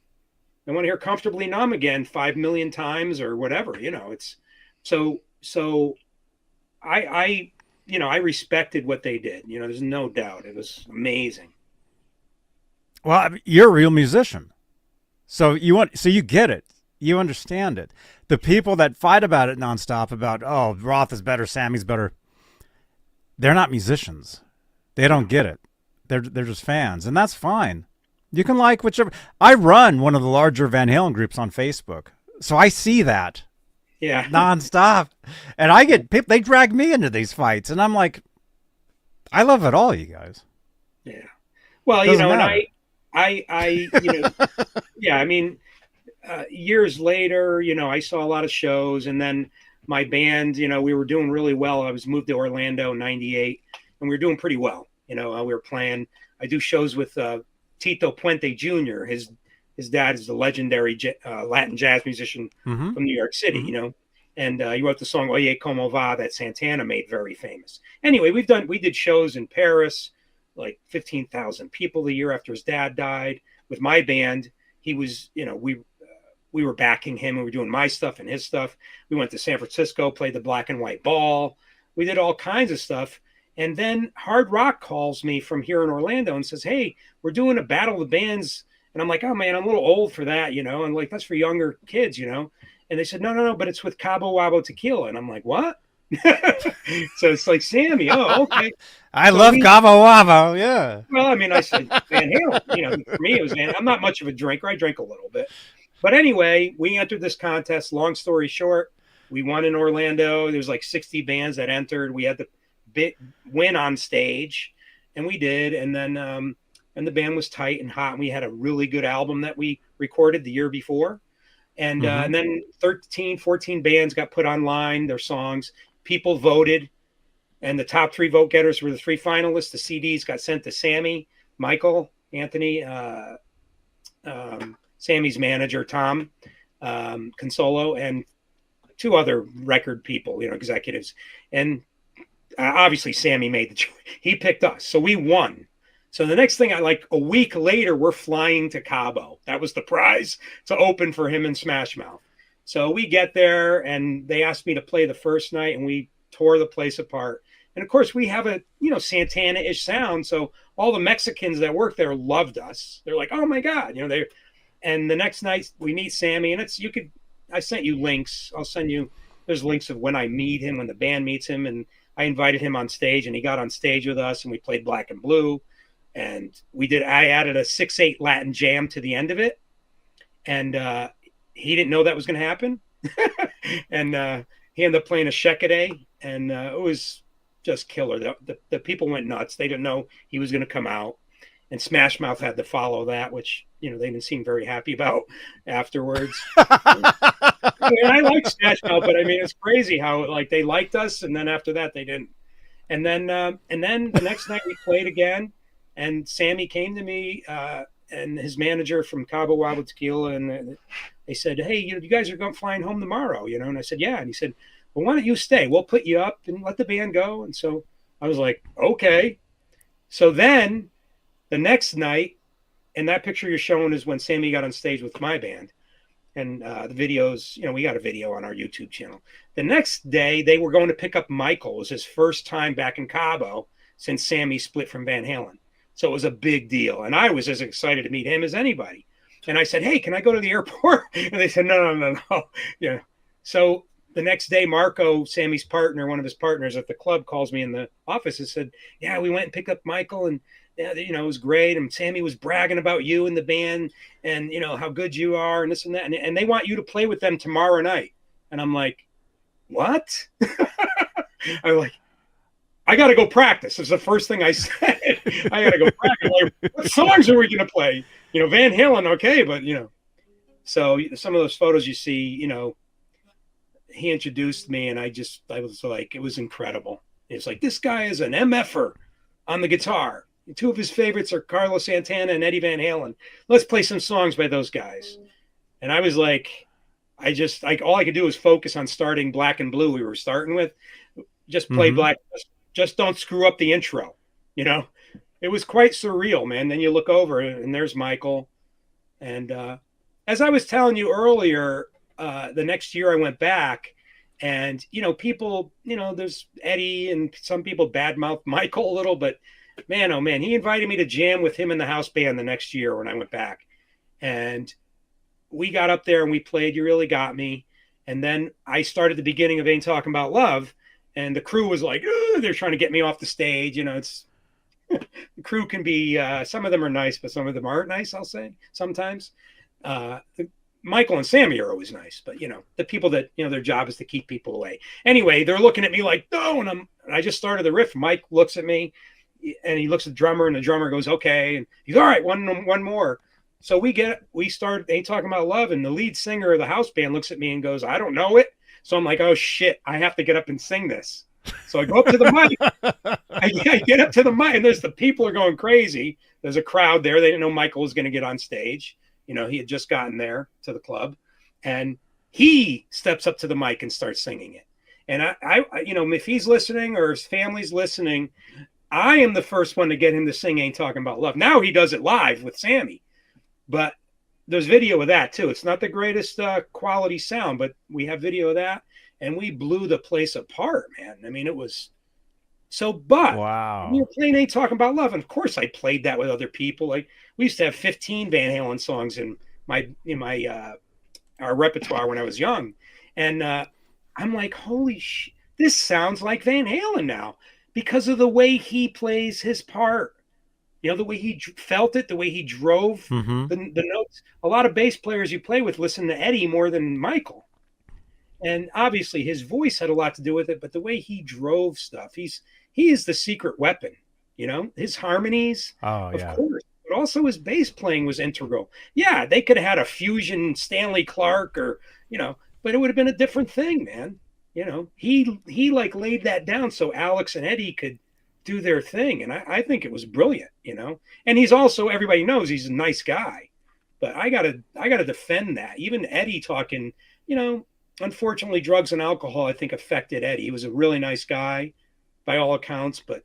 to hear Comfortably Numb again 5 million times or whatever. It's so I respected what they did. There's no doubt. It was amazing. Well, I mean, you're a real musician. So you get it. You understand it. The people that fight about it nonstop about, oh, Roth is better, Sammy's better, they're not musicians. They don't get it. They're just fans, and that's fine. You can like whichever. I run one of the larger Van Halen groups on Facebook, so I see that nonstop, and I get people. They drag me into these fights, and I'm like, I love it all, you guys. Yeah. Well, and I yeah. I mean, years later, I saw a lot of shows, and then my band, we were doing really well. I was moved to Orlando in '98, and we were doing pretty well. We were playing. I do shows with Tito Puente Jr. His dad is the legendary Latin jazz musician from New York City, and he wrote the song Oye Como Va that Santana made very famous. Anyway, we did shows in Paris, like 15,000 people the year after his dad died with my band. He was, we were backing him. We were doing my stuff and his stuff. We went to San Francisco, played the Black and White Ball. We did all kinds of stuff. And then Hard Rock calls me from here in Orlando and says, hey, we're doing a Battle of the Bands. And I'm like, oh, man, I'm a little old for that, and like, that's for younger kids, And they said, no, but it's with Cabo Wabo Tequila. And I'm like, what? So it's like, Sammy, oh, okay. I love Cabo Wabo, yeah. Well, I mean, I said Van Halen. For me, it was I'm not much of a drinker. I drink a little bit. But anyway, we entered this contest. Long story short, we won in Orlando. There's like 60 bands that entered. We had to win on stage, and we did. And then and the band was tight and hot. And we had a really good album that we recorded the year before. And and then 14 bands got put online, their songs. People voted, and the top 3 vote getters were the 3 finalists. The CDs got sent to Sammy, Michael, Anthony, Sammy's manager, Tom Consolo, and 2 other record people, executives. And obviously Sammy made the choice. He picked us. So we won. So the next thing, like a week later, we're flying to Cabo. That was the prize to open for him and Smash Mouth. So we get there, and they asked me to play the first night, and we tore the place apart. And of course, we have a Santana-ish sound. So all the Mexicans that work there loved us. They're like, oh my God, And the next night we meet Sammy, and I sent you links. I'll send you. There's links of when I meet him, when the band meets him, and I invited him on stage, and he got on stage with us, and we played Black and Blue. And I added a 6/8 Latin jam to the end of it. And he didn't know that was going to happen. And he ended up playing a Shekade, and it was just killer. The people went nuts. They didn't know he was going to come out. And Smash Mouth had to follow that, which, they didn't seem very happy about afterwards. I like Smash Mouth, but I mean, it's crazy how like they liked us, and then after that they didn't. And then the next night we played again. And Sammy came to me and his manager from Cabo Wabo Tequila, and they said, hey, you guys are flying home tomorrow, And I said, yeah. And he said, well, why don't you stay? We'll put you up and let the band go. And so I was like, okay. So then the next night, and that picture you're showing is when Sammy got on stage with my band. And the videos, we got a video on our YouTube channel. The next day, they were going to pick up Michael. It was his first time back in Cabo since Sammy split from Van Halen. So it was a big deal. And I was as excited to meet him as anybody. And I said, hey, can I go to the airport? And they said, no. Yeah. So the next day, Marco, Sammy's partner, one of his partners at the club, calls me in the office and said, yeah, we went and picked up Michael, and it was great. And Sammy was bragging about you and the band and, how good you are and this and that. And they want you to play with them tomorrow night. And I'm like, what? I'm like, I got to go practice. It's the first thing I said. I got to go practice. Like, what songs are we going to play? Van Halen, okay, but, So some of those photos you see, he introduced me, and I was like, it was incredible. It's like, this guy is an MFer on the guitar. 2 of his favorites are Carlos Santana and Eddie Van Halen. Let's play some songs by those guys. And I was like, all I could do was focus on starting Black and Blue we were starting with. Just play Black. just don't screw up the intro. It was quite surreal, man. Then you look over and there's Michael. And as I was telling you earlier, the next year I went back, and people, there's Eddie and some people badmouth Michael a little, but man, oh man, he invited me to jam with him in the house band the next year when I went back. And we got up there and we played You Really Got Me. And then I started the beginning of Ain't Talking About Love, and the crew was like, they're trying to get me off the stage. It's the crew can be, some of them are nice, but some of them aren't nice, I'll say, sometimes. Michael and Sammy are always nice, but the people that, their job is to keep people away. Anyway, they're looking at me like, no, and I just started the riff. Mike looks at me and he looks at the drummer, and the drummer goes, okay. And he's all right, one more. So we start Ain't Talking About Love, and the lead singer of the house band looks at me and goes, I don't know it. So I'm like, oh shit, I have to get up and sing this. So I go up to the mic. I get up to the mic, and there's the people are going crazy. There's a crowd there. They didn't know Michael was going to get on stage. He had just gotten there to the club, and he steps up to the mic and starts singing it. And I if he's listening or his family's listening, I am the first one to get him to sing Ain't Talking About Love. Now he does it live with Sammy, but there's video of that too. It's not the greatest quality sound, but we have video of that, and we blew the place apart, man. I mean, it was so, but wow. We were playing Ain't Talking About Love, and of course I played that with other people. Like, we used to have 15 Van Halen songs in our repertoire when I was young. And I'm like, holy shit, this sounds like Van Halen now because of the way he plays his part. The way he felt it, the way he drove the notes. A lot of bass players you play with listen to Eddie more than Michael. And obviously his voice had a lot to do with it, but the way he drove stuff, he is the secret weapon, his harmonies, of course, but also his bass playing was integral. Yeah, they could have had a fusion Stanley Clarke or, but it would have been a different thing, man. He like laid that down so Alex and Eddie could do their thing. And I think it was brilliant, and he's also, everybody knows he's a nice guy, but I gotta defend that. Even Eddie talking, unfortunately, drugs and alcohol, I think, affected Eddie. He was a really nice guy by all accounts, but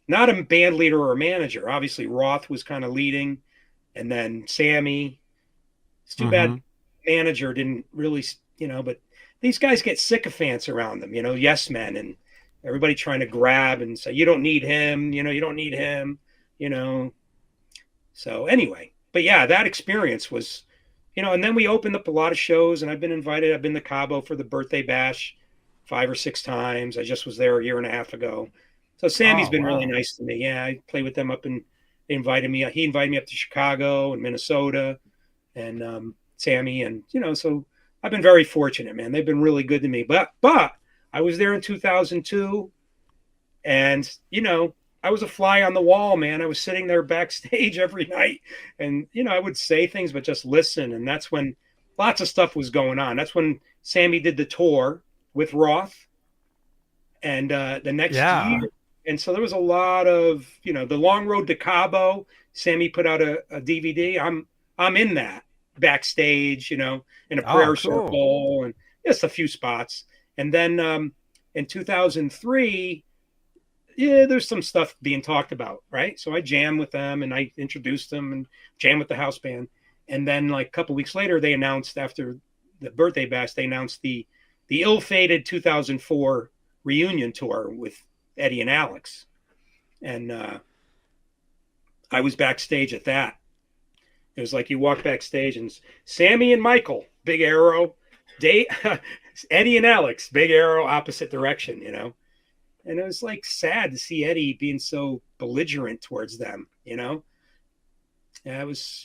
not a band leader or a manager. Obviously, Roth was kind of leading, and then Sammy. It's too bad manager didn't really, but these guys get sycophants around them, yes men, and everybody trying to grab and say, you don't need him, you don't need him, So anyway, but yeah, that experience was, and then we opened up a lot of shows, and I've been invited. I've been to Cabo for the birthday bash 5 or 6 times. I just was there a year and a half ago. So Sammy's been really nice to me. Yeah, I played with them up, and they invited me. He invited me up to Chicago and Minnesota, and Sammy, and so I've been very fortunate, man. They've been really good to me. But I was there in 2002, and I was a fly on the wall, man. I was sitting there backstage every night, and I would say things, but just listen. And that's when lots of stuff was going on. That's when Sammy did the tour with Roth, and the next year. And so there was a lot of, the Long Road to Cabo. Sammy put out a DVD. I'm in that backstage, in a prayer circle, and just a few spots. And then in 2003, there's some stuff being talked about, right? So I jammed with them, and I introduced them and jammed with the house band. And then like a couple weeks later, they announced, after the birthday bash, they announced the ill-fated 2004 reunion tour with Eddie and Alex. And I was backstage at that. It was like you walk backstage and Sammy and Michael, big arrow, Eddie and Alex, big arrow, opposite direction, And it was like sad to see Eddie being so belligerent towards them, Yeah, it was,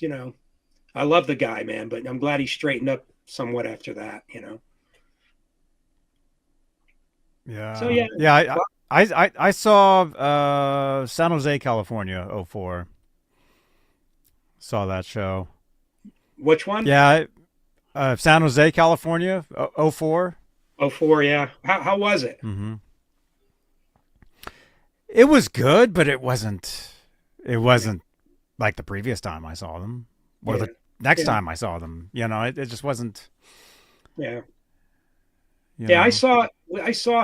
I love the guy, man, but I'm glad he straightened up somewhat after that, Yeah. So yeah. Yeah, I saw San Jose, California, 04. Saw that show. Which one? Yeah, San Jose, California, 04. 04, yeah. How was it? Mm-hmm. It was good, but it wasn't like the previous time I saw them, or the next time I saw them. It just wasn't. Yeah. Yeah, I saw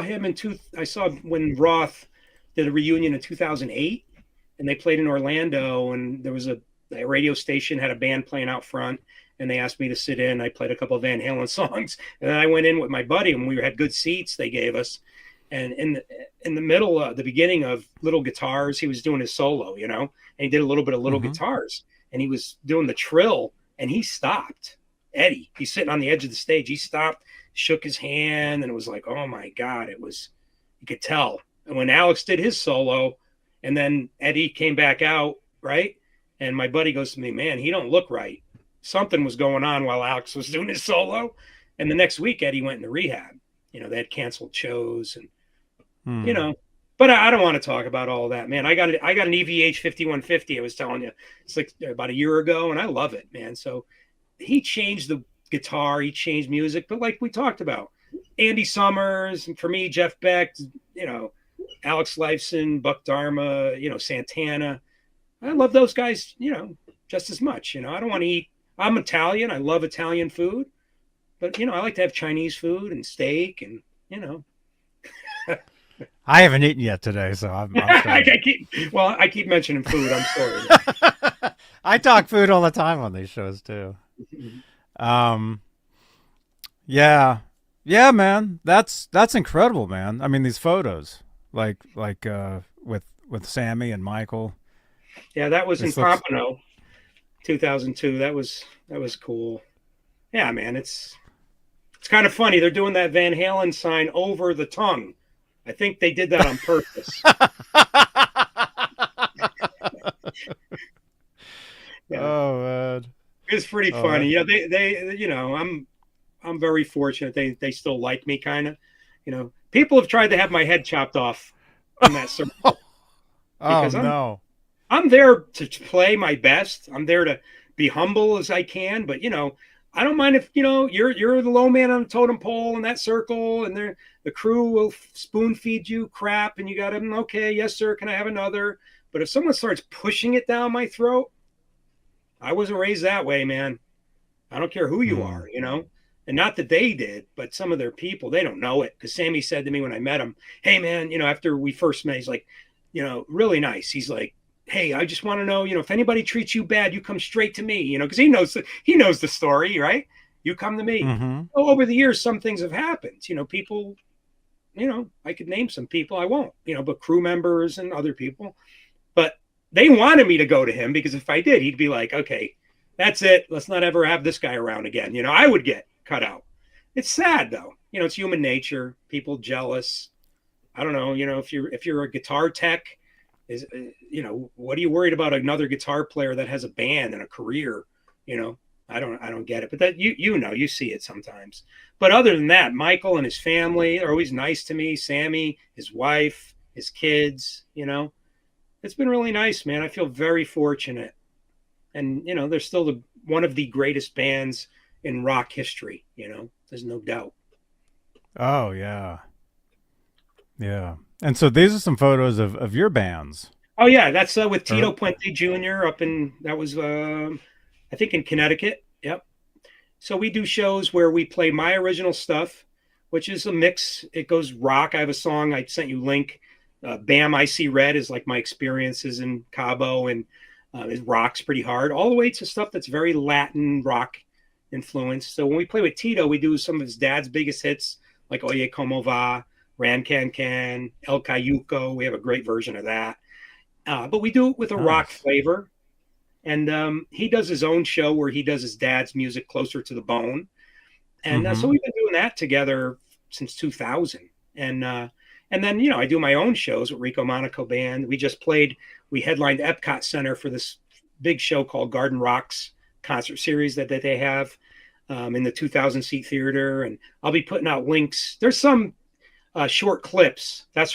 him I saw when Roth did a reunion in 2008, and they played in Orlando, and there was a radio station had a band playing out front, and they asked me to sit in. I played a couple of Van Halen songs, and then I went in with my buddy, and we had good seats they gave us. And in the middle, the beginning of Little Guitars, he was doing his solo, you know, and he did a little bit of Little Guitars, and he was doing the trill, and he stopped. Eddie, he's sitting on the edge of the stage. He stopped, shook his hand, and it was like, oh my God, it was, you could tell. And when Alex did his solo, and then Eddie came back out, right? And my buddy goes to me, man, he don't look right. Something was going on while Alex was doing his solo. And the next week, Eddie went into rehab. You know, they had canceled shows, and you know, but I don't want to talk about all that, man. I got an EVH 5150. I was telling you, it's like about a year ago, and I love it, man. So he changed the guitar, he changed music, but like we talked about, Andy Summers, and for me, Jeff Beck, you know, Alex Lifeson, Buck Dharma, you know, Santana. I love those guys, you know, just as much. You know, I don't want to eat. I'm Italian. I love Italian food, but you know, I like to have Chinese food and steak, and you know. I haven't eaten yet today, so I'm I keep mentioning food. I'm sorry. I talk food all the time on these shows too. Yeah, man, that's incredible, man. I mean, these photos, like with Sammy and Michael. Yeah, that was in Pompano, 2002. That was cool. Yeah, man, it's kind of funny. They're doing that Van Halen sign over the tongue. I think they did that on purpose. Yeah. Oh man, it's pretty funny. Yeah, they you know, I'm very fortunate. They still like me, kind of. You know, people have tried to have my head chopped off in that circle. No. I'm there to play my best. I'm there to be humble as I can, but you know, I don't mind if, you know, you're the low man on the totem pole in that circle, and the crew will spoon feed you crap, and you got to, okay, yes, sir, can I have another? But if someone starts pushing it down my throat, I wasn't raised that way, man. I don't care who you are, you know? And not that they did, but some of their people, they don't know it. Because Sammy said to me when I met him, hey, man, you know, after we first met, he's like, you know, really nice. He's like, hey, I just want to know, you know, if anybody treats you bad, you come straight to me, you know, because he knows the story, right? You come to me. Well, over the years, some things have happened. You know, people, you know, I could name some people. I won't, you know, but crew members and other people. But they wanted me to go to him because if I did, he'd be like, okay, that's it. Let's not ever have this guy around again. You know, I would get cut out. It's sad, though. You know, it's human nature. People jealous. I don't know. You know, if you're a guitar tech, is, you know, what are you worried about another guitar player that has a band and a career? You know, I don't get it, but that you know, you see it sometimes. But other than that, Michael and his family are always nice to me. Sammy, his wife, his kids, you know, it's been really nice, man. I feel very fortunate. And, you know, they're still one of the greatest bands in rock history, you know, there's no doubt. Oh yeah. Yeah. And so these are some photos of your bands. Oh yeah, that's with Tito Puente Jr. up in, that was I think in Connecticut. Yep. So we do shows where we play my original stuff, which is a mix. It goes rock. I have a song I sent you link. Bam, I See Red is like my experiences in Cabo, and it rocks pretty hard, all the way to stuff that's very Latin rock influenced. So when we play with Tito, we do some of his dad's biggest hits, like Oye Como Va, Ran Can Can, El Cayuco. We have a great version of that. But we do it with a rock flavor. And he does his own show where he does his dad's music closer to the bone. And so we've been doing that together since 2000. And then, you know, I do my own shows with Rico Monaco Band. We headlined Epcot Center for this big show called Garden Rocks concert series that they have in the 2,000-seat theater. And I'll be putting out links. There's some short clips. I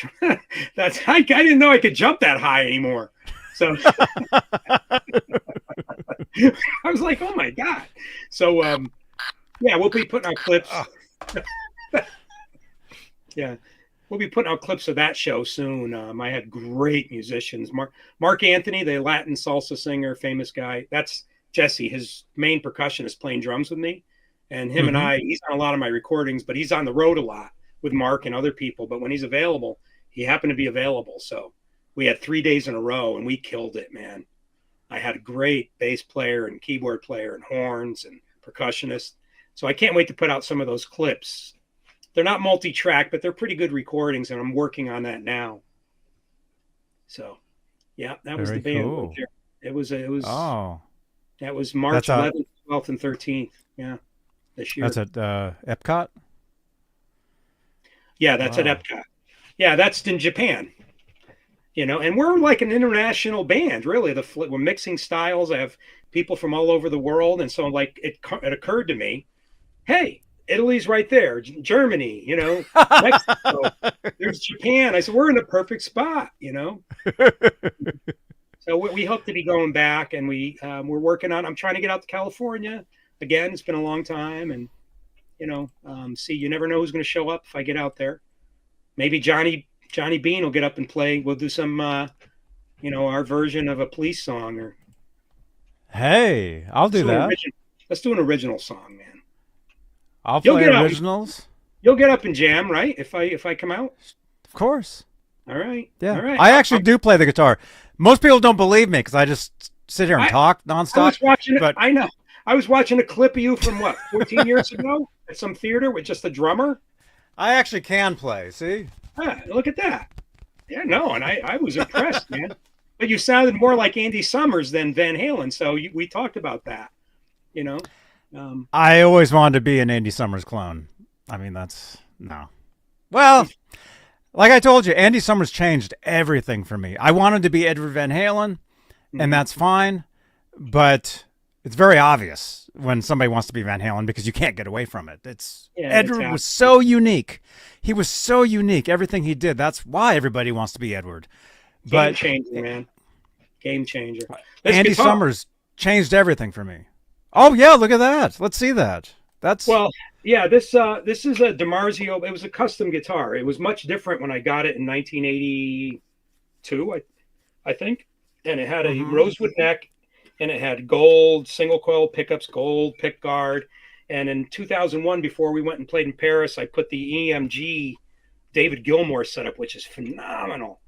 didn't know I could jump that high anymore. So I was like, oh my God. So yeah, we'll be putting out clips. Yeah. We'll be putting out clips of that show soon. I had great musicians. Mark Anthony, the Latin salsa singer, famous guy. That's Jesse. His main percussionist playing drums with me. And him and I, he's on a lot of my recordings, but he's on the road a lot with Mark and other people. But when he's available, he happened to be available. So we had 3 days in a row and we killed it, man. I had a great bass player and keyboard player and horns and percussionist. So I can't wait to put out some of those clips. They're not multi-track, but they're pretty good recordings, and I'm working on that now. So, yeah, that was Very the band. cool. It was Oh, that was March That's 11th, 12th, and 13th. Yeah, this year. that's at Epcot. Yeah, that's at Wow. Epcot. Yeah, that's in Japan. And we're like an international band, really. We're mixing styles. I have people from all over the world, and so like it occurred to me, hey, Italy's right there, Germany, Mexico, there's Japan. I said, we're in the perfect spot. So we hope to be going back, and we're working on. I'm trying to get out to California again. It's been a long time, and see, you never know who's going to show up if I get out there. Maybe Johnny Bean will get up and play. We'll do some, our version of a Police song, or Hey, I'll do that. Let's do an original song, man. I'll You'll play get out. originals. You'll get up and jam, right? If I come out. Of course. All right. Yeah. All right. I actually do play the guitar. Most people don't believe me because I just sit here and talk I nonstop. was watching. but I know. I was watching a clip of you from 14 years ago at some theater with just a drummer. I actually can play. See? Ah, look at that. Yeah, no, and I was impressed, man. But you sounded more like Andy Summers than Van Halen, so we talked about that. I always wanted to be an Andy Summers clone. I mean, that's no. Well, like I told you, Andy Summers changed everything for me. I wanted to be Edward Van Halen, and that's fine, but it's very obvious when somebody wants to be Van Halen because you can't get away from it. Edward was so unique. He was so unique. Everything he did. That's why everybody wants to be Edward. Game changer, man. Game changer. Andy Summers changed everything for me. Oh yeah, look at that. Let's see that. This is a DiMarzio. It was a custom guitar. It was much different when I got it in 1982, I think. And it had a rosewood neck, and it had gold single coil pickups, gold pick guard. And in 2001, before we went and played in Paris, I put the EMG David Gilmour setup, which is phenomenal.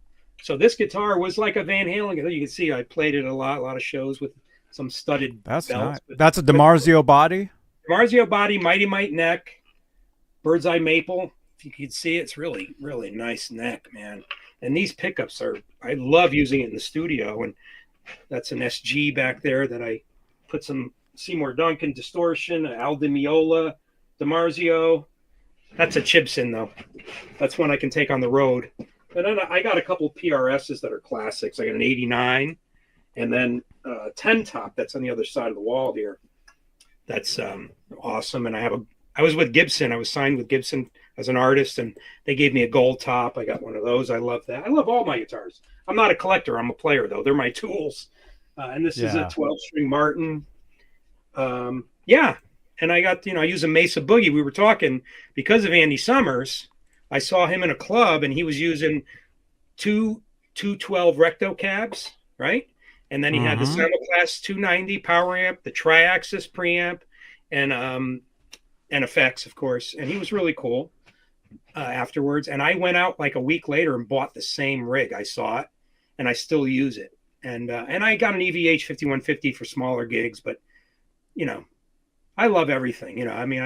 So this guitar was like a Van Halen guitar. You can see I played it a lot of shows with some studded That's belts. nice. That's a DiMarzio body? DiMarzio body, Mighty Mite neck, bird's eye maple. If you can see, it's really, really nice neck, man. And these pickups I love using it in the studio. And that's an SG back there that I put some Seymour Duncan distortion, Al Di Meola, DiMarzio. That's a Chibson, though. That's one I can take on the road. And then I got a couple PRSs that are classics. I got an 89 and then 10 top that's on the other side of the wall here. That's awesome. And I was with Gibson. I was signed with Gibson as an artist, and they gave me a gold top. I got one of those. I love that. I love all my guitars. I'm not a collector. I'm a player, though. They're my tools. And this is a 12-string Martin. And I got, I use a Mesa Boogie. We were talking because of Andy Summers. I saw him in a club, and he was using two 212 recto cabs, right? And then he had the Soundclass 290 power amp, the Triaxis preamp, and effects, of course. And he was really cool afterwards. And I went out like a week later and bought the same rig. I saw it, and I still use it. And I got an EVH 5150 for smaller gigs, but I love everything. I mean,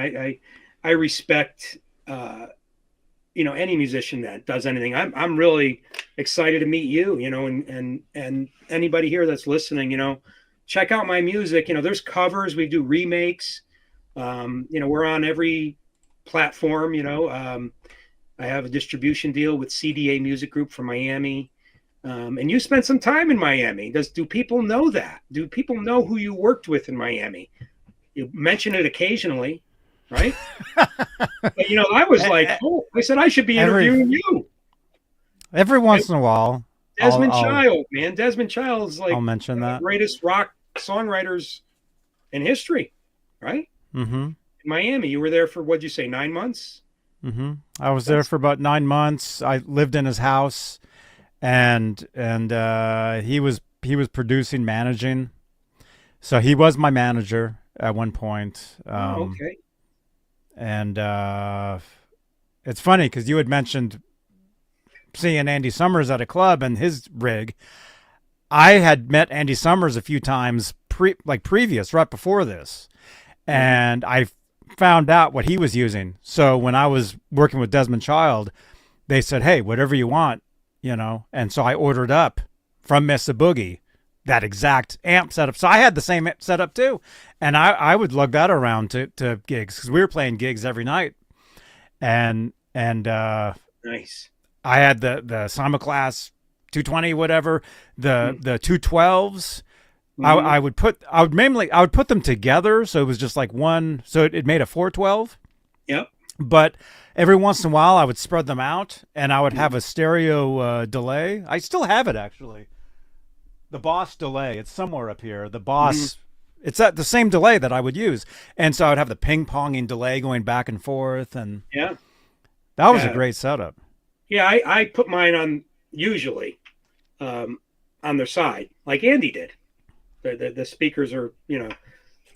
I respect any musician that does anything. I'm really excited to meet you, and anybody here that's listening, check out my music. There's covers, we do remakes. We're on every platform. I have a distribution deal with CDA Music Group from Miami. And you spent some time in Miami. Do people know that? Do people know who you worked with in Miami? You mention it occasionally, right? But I was like, I said I should be interviewing you every once in a while. Desmond Child, man. Desmond Child is like I'll mention that. The greatest rock songwriters in history, right? Mm-hmm. In Miami, you were there for, what'd you say, 9 months? Mm-hmm. I was there for about 9 months. I lived in his house, and he was producing, managing. So he was my manager at one point. Okay. And it's funny because you had mentioned seeing Andy Summers at a club and his rig. I had met Andy Summers a few times previous, right before this. And I found out what he was using. So when I was working with Desmond Child, they said, hey, whatever you want, And so I ordered up from Mesa Boogie that exact amp setup. So I had the same setup too. And I would lug that around to gigs because we were playing gigs every night. And nice. I had the Simulclass 220, whatever, the 212s. I would put them together, so it was just like one. So it made a 412. Yep. But every once in a while, I would spread them out, and I would have a stereo delay. I still have it actually. The Boss delay. It's somewhere up here. The Boss. It's the same delay that I would use, and so I would have the ping-ponging delay going back and forth, and that was a great setup. Yeah, I put mine on usually on their side, like Andy did. The speakers are,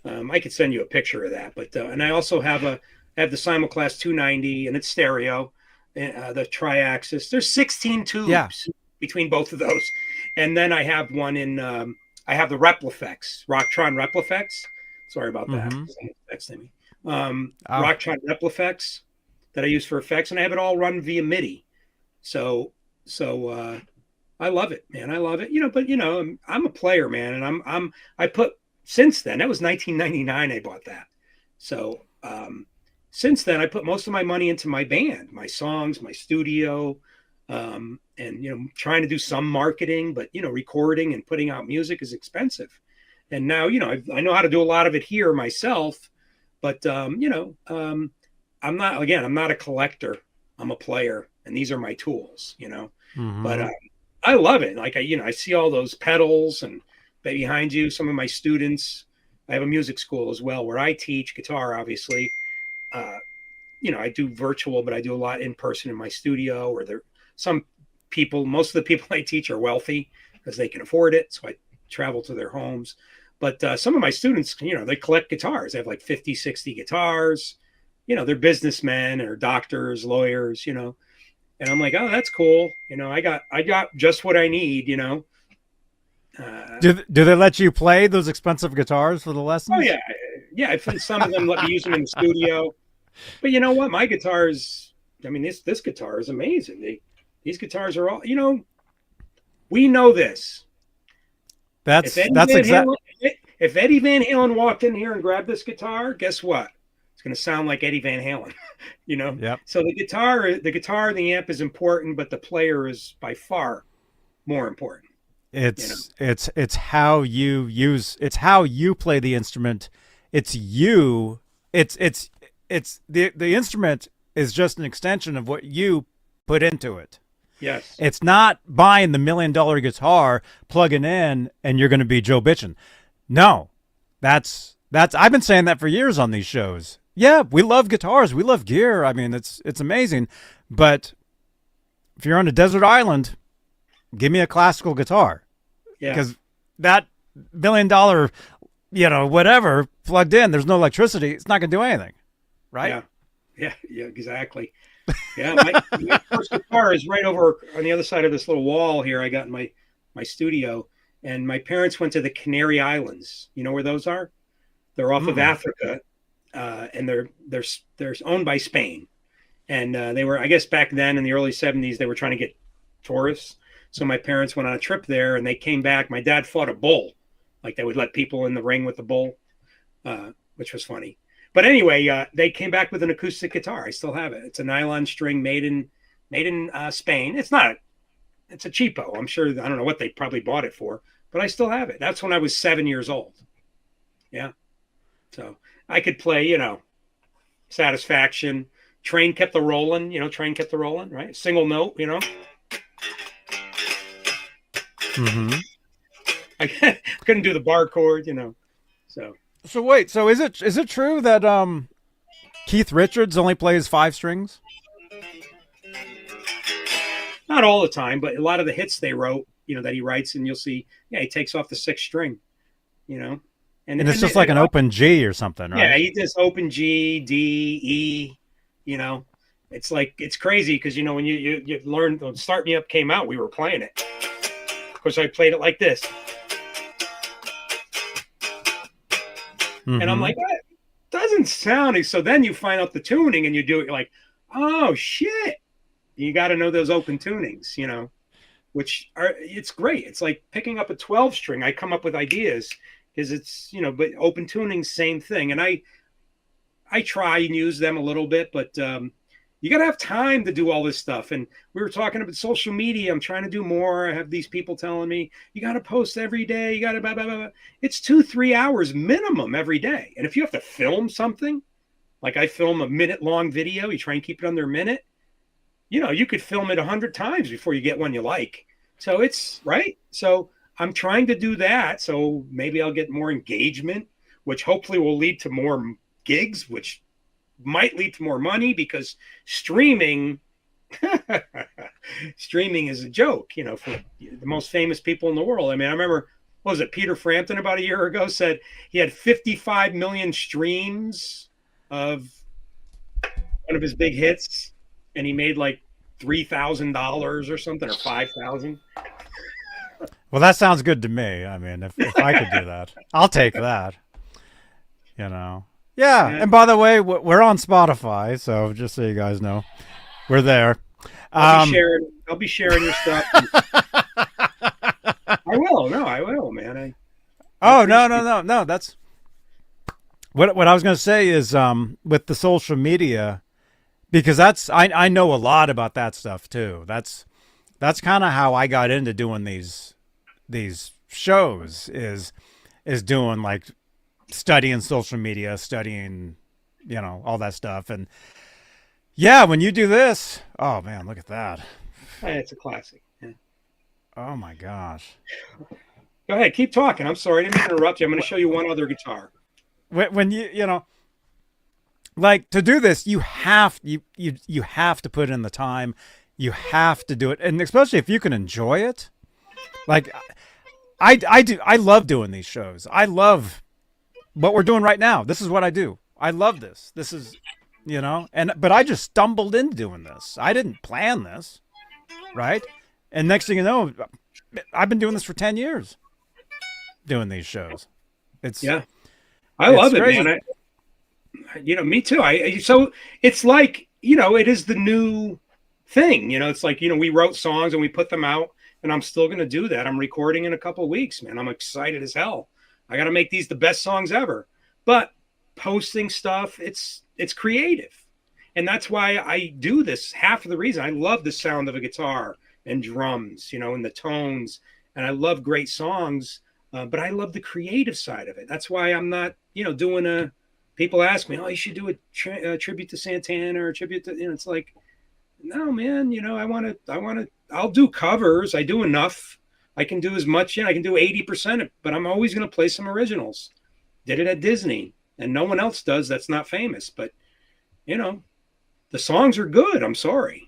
I could send you a picture of that, but and I also have the Simulclass 290, and it's stereo, the Triaxis. There's 16 tubes between both of those, and then I have one in I have the Replifex, Rocktron Replifex. Sorry about that. Rocktron Replifex that I use for effects, and I have it all run via MIDI. So I love it, man. I love it. But I'm a player, man, and I put since then. That was 1999. I bought that. So since then, I put most of my money into my band, my songs, my studio, and trying to do some marketing. But recording and putting out music is expensive. And now I know how to do a lot of it here myself. But I'm not a collector. I'm a player, and these are my tools. But I love it. Like I see all those pedals and behind you, some of my students. I have a music school as well where I teach guitar, obviously. I do virtual, but I do a lot in person in my studio. Or most of the people I teach are wealthy because they can afford it. So I travel to their homes. But some of my students, they collect guitars. They have like 50, 60 guitars. They're businessmen or doctors, lawyers, And I'm like, oh, that's cool. I got just what I need. Do they let you play those expensive guitars for the lessons? Oh yeah. I think some of them let me use them in the studio. But you know what? My guitars. I mean, this guitar is amazing. These guitars are all. We know this. That's If Eddie Van Halen walked in here and grabbed this guitar, guess what? It's going to sound like Eddie Van Halen. Yep. So the guitar, the amp is important, but the player is by far more important. It's how you play the instrument. It's you. It's the instrument is just an extension of what you put into it. Yes. It's not buying the $1 million guitar, plugging in, and you're going to be Joe Bitchin'. No, that's I've been saying that for years on these shows. Yeah, we love guitars. We love gear. I mean, it's amazing. But if you're on a desert island, give me a classical guitar. Yeah. Because that $1 million, whatever, plugged in, there's no electricity. It's not going to do anything. Right? Yeah, exactly. Yeah, my first guitar is right over on the other side of this little wall here I got in my studio. And my parents went to the Canary Islands. You know where those are? They're off of Africa. And they're owned by Spain, and they were, I guess, back then in the early 70s, they were trying to get tourists. So my parents went on a trip there, and they came back. My dad fought a bull, like they would let people in the ring with the bull, which was funny. But anyway, they came back with an acoustic guitar. I still have it. It's a nylon string made in Spain. It's a cheapo. I'm sure. I don't know what they probably bought it for, but I still have it. That's when I was 7 years old. Yeah, so. I could play, Satisfaction. Train kept the rolling, right? Single note, Mm-hmm. I couldn't do the bar chord, So wait, so is it true that Keith Richards only plays 5 strings? Not all the time, but a lot of the hits they wrote, that he writes, and you'll see, he takes off the 6th string, And it's just like an open G or something, right? Yeah, he does open G, D, E, It's like, it's crazy because, when you learn, when Start Me Up came out, we were playing it. Of course, I played it like this. And I'm like, that doesn't sound. So then you find out the tuning and you do it. You're like, oh, shit. You got to know those open tunings, which it's great. It's like picking up a 12 string. I come up with ideas because it's, but open tuning, same thing. And I try and use them a little bit, but you got to have time to do all this stuff. And we were talking about social media. I'm trying to do more. I have these people telling me, you got to post every day. You got to blah, blah, blah. It's 2-3 hours minimum every day. And if you have to film something, like I film a minute-long video, you try and keep it under a minute, you could film it 100 times before you get one you like. So it's right. So I'm trying to do that. So maybe I'll get more engagement, which hopefully will lead to more gigs, which might lead to more money because streaming is a joke, for the most famous people in the world. I mean, I remember, what was it, Peter Frampton about a year ago said he had 55 million streams of one of his big hits, and he made like $3,000 or something, or $5,000. Well, that sounds good to me. I mean, if I could do that, I'll take that. Yeah, and by the way, we're on Spotify, so just so you guys know, we're there. I'll be sharing your stuff. I will, man. No. That's what I was going to say is with the social media, because I know a lot about that stuff too. That's kind of how I got into doing these shows is doing like studying social media, studying, all that stuff. And yeah, when you do this, oh man, look at that. It's a classic. Yeah. Oh my gosh. Go ahead, keep talking. I'm sorry, I didn't mean to interrupt you. I'm going to show you one other guitar. When like to do this, you have to put in the time. You have to do it, and especially if you can enjoy it. Like I love doing these shows. I love what we're doing right now. This is what I do. I love this. This is, but I just stumbled into doing this. I didn't plan this, right? And next thing you know, I've been doing this for 10 years, doing these shows. I love it, man. Me too. So it's like, it is the new thing. It's like, we wrote songs and we put them out, and I'm still going to do that. I'm recording in a couple of weeks, man. I'm excited as hell. I got to make these the best songs ever. But posting stuff, it's creative. And that's why I do this. Half of the reason I love the sound of a guitar and drums, and the tones. And I love great songs, but I love the creative side of it. That's why I'm not, doing people ask me, oh, you should do a tribute to Santana or a tribute to, it's like, no, man, I'll do covers. I do enough. I can do as much, I can do 80%, but I'm always going to play some originals. Did it at Disney, and no one else does that's not famous. But, the songs are good. I'm sorry.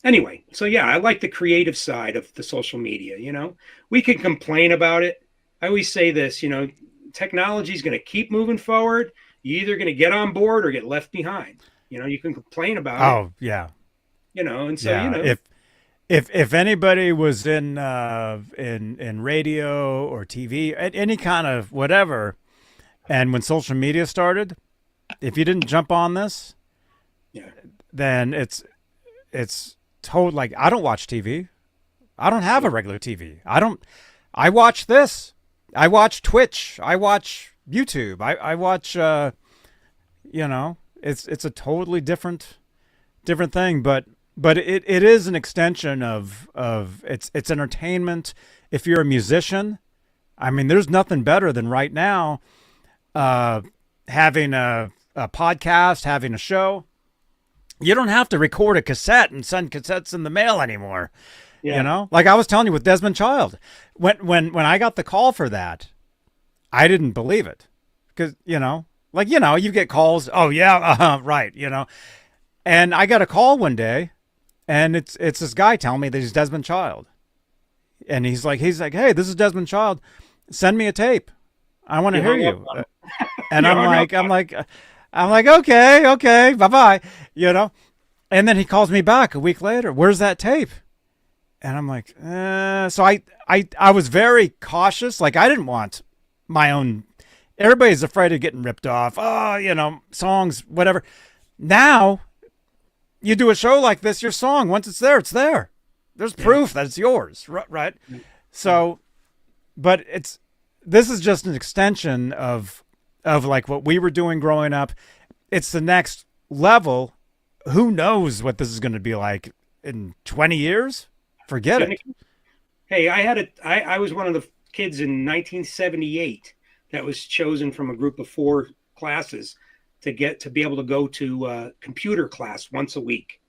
Anyway, so yeah, I like the creative side of the social media. We can complain about it. I always say this, technology is going to keep moving forward. You're either going to get on board or get left behind. You can complain about it. Oh, yeah. And so, If anybody was in radio or TV, any kind of whatever, and when social media started, if you didn't jump on this, then it's told, like, I don't watch TV. I don't have a regular TV. I watch this. I watch Twitch. I watch YouTube. I watch, it's a totally different thing, but it is an extension of it's entertainment. If you're a musician, I mean, there's nothing better than right now having a podcast, having a show. You don't have to record a cassette and send cassettes in the mail anymore. Yeah. Like I was telling you with Desmond Child, when I got the call for that, I didn't believe it because, you get calls. Oh yeah. Right. And I got a call one day, and it's this guy telling me that he's Desmond Child. And he's like, hey, this is Desmond Child. Send me a tape. I want to hear you. And I'm like, I'm like, okay, bye-bye, you know? And then he calls me back a week later. Where's that tape? And I'm like, so I was very cautious. Like, I didn't want my own. Everybody's afraid of getting ripped off. Oh, songs, whatever. Now, you do a show like this, your song, once it's there, it's there. There's proof that it's yours, right? So, but this is just an extension of like what we were doing growing up. It's the next level. Who knows what this is going to be like in 20 years? Forget it. Hey, I was one of the kids in 1978 that was chosen from a group of 4 classes to be able to go to computer class once a week.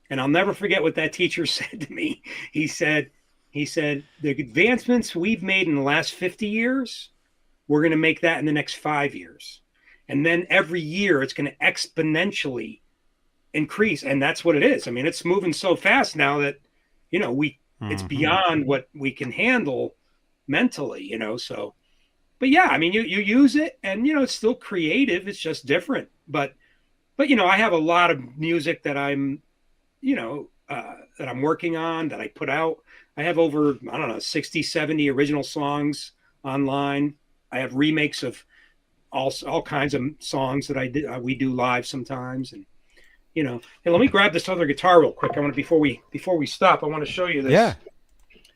And I'll never forget what that teacher said to me. He said, the advancements we've made in the last 50 years, we're going to make that in the next 5 years. And then every year it's going to exponentially increase. And that's what it is. I mean, it's moving so fast now that, it's beyond what we can handle mentally, so, but yeah, I mean, you use it and, it's still creative. It's just different. But, I have a lot of music that I'm, that I'm working on, that I put out. I have over, 60, 70 original songs online. I have remakes of all kinds of songs that we do live sometimes. And, hey, let me grab this other guitar real quick. I want to, before we stop, I want to show you this. Yeah.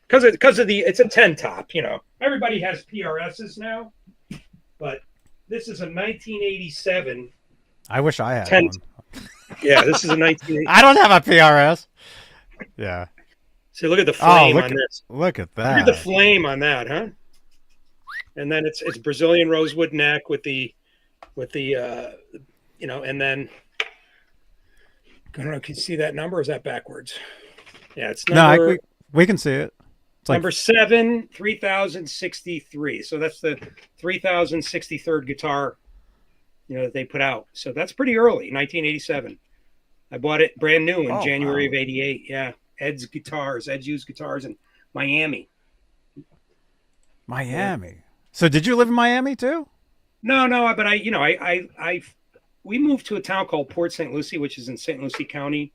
Because it's a 10 top, Everybody has PRSs now, but this is a 1987. I wish I had 10. one. Yeah, this is a 1980. I don't have a PRS. Yeah. So look at the flame on this. Look at that. Look at the flame on that, huh? And then it's Brazilian rosewood neck with the and then I don't know, can you see that number or is that backwards? Yeah, it's number. No, we can see it. It's number 7, 3063. So that's the 3063rd guitar, that they put out. So that's pretty early, 1987. I bought it brand new in January of '88. Yeah, Ed's used guitars in Miami. Miami. So did you live in Miami too? No, but we moved to a town called Port St. Lucie, which is in St. Lucie County,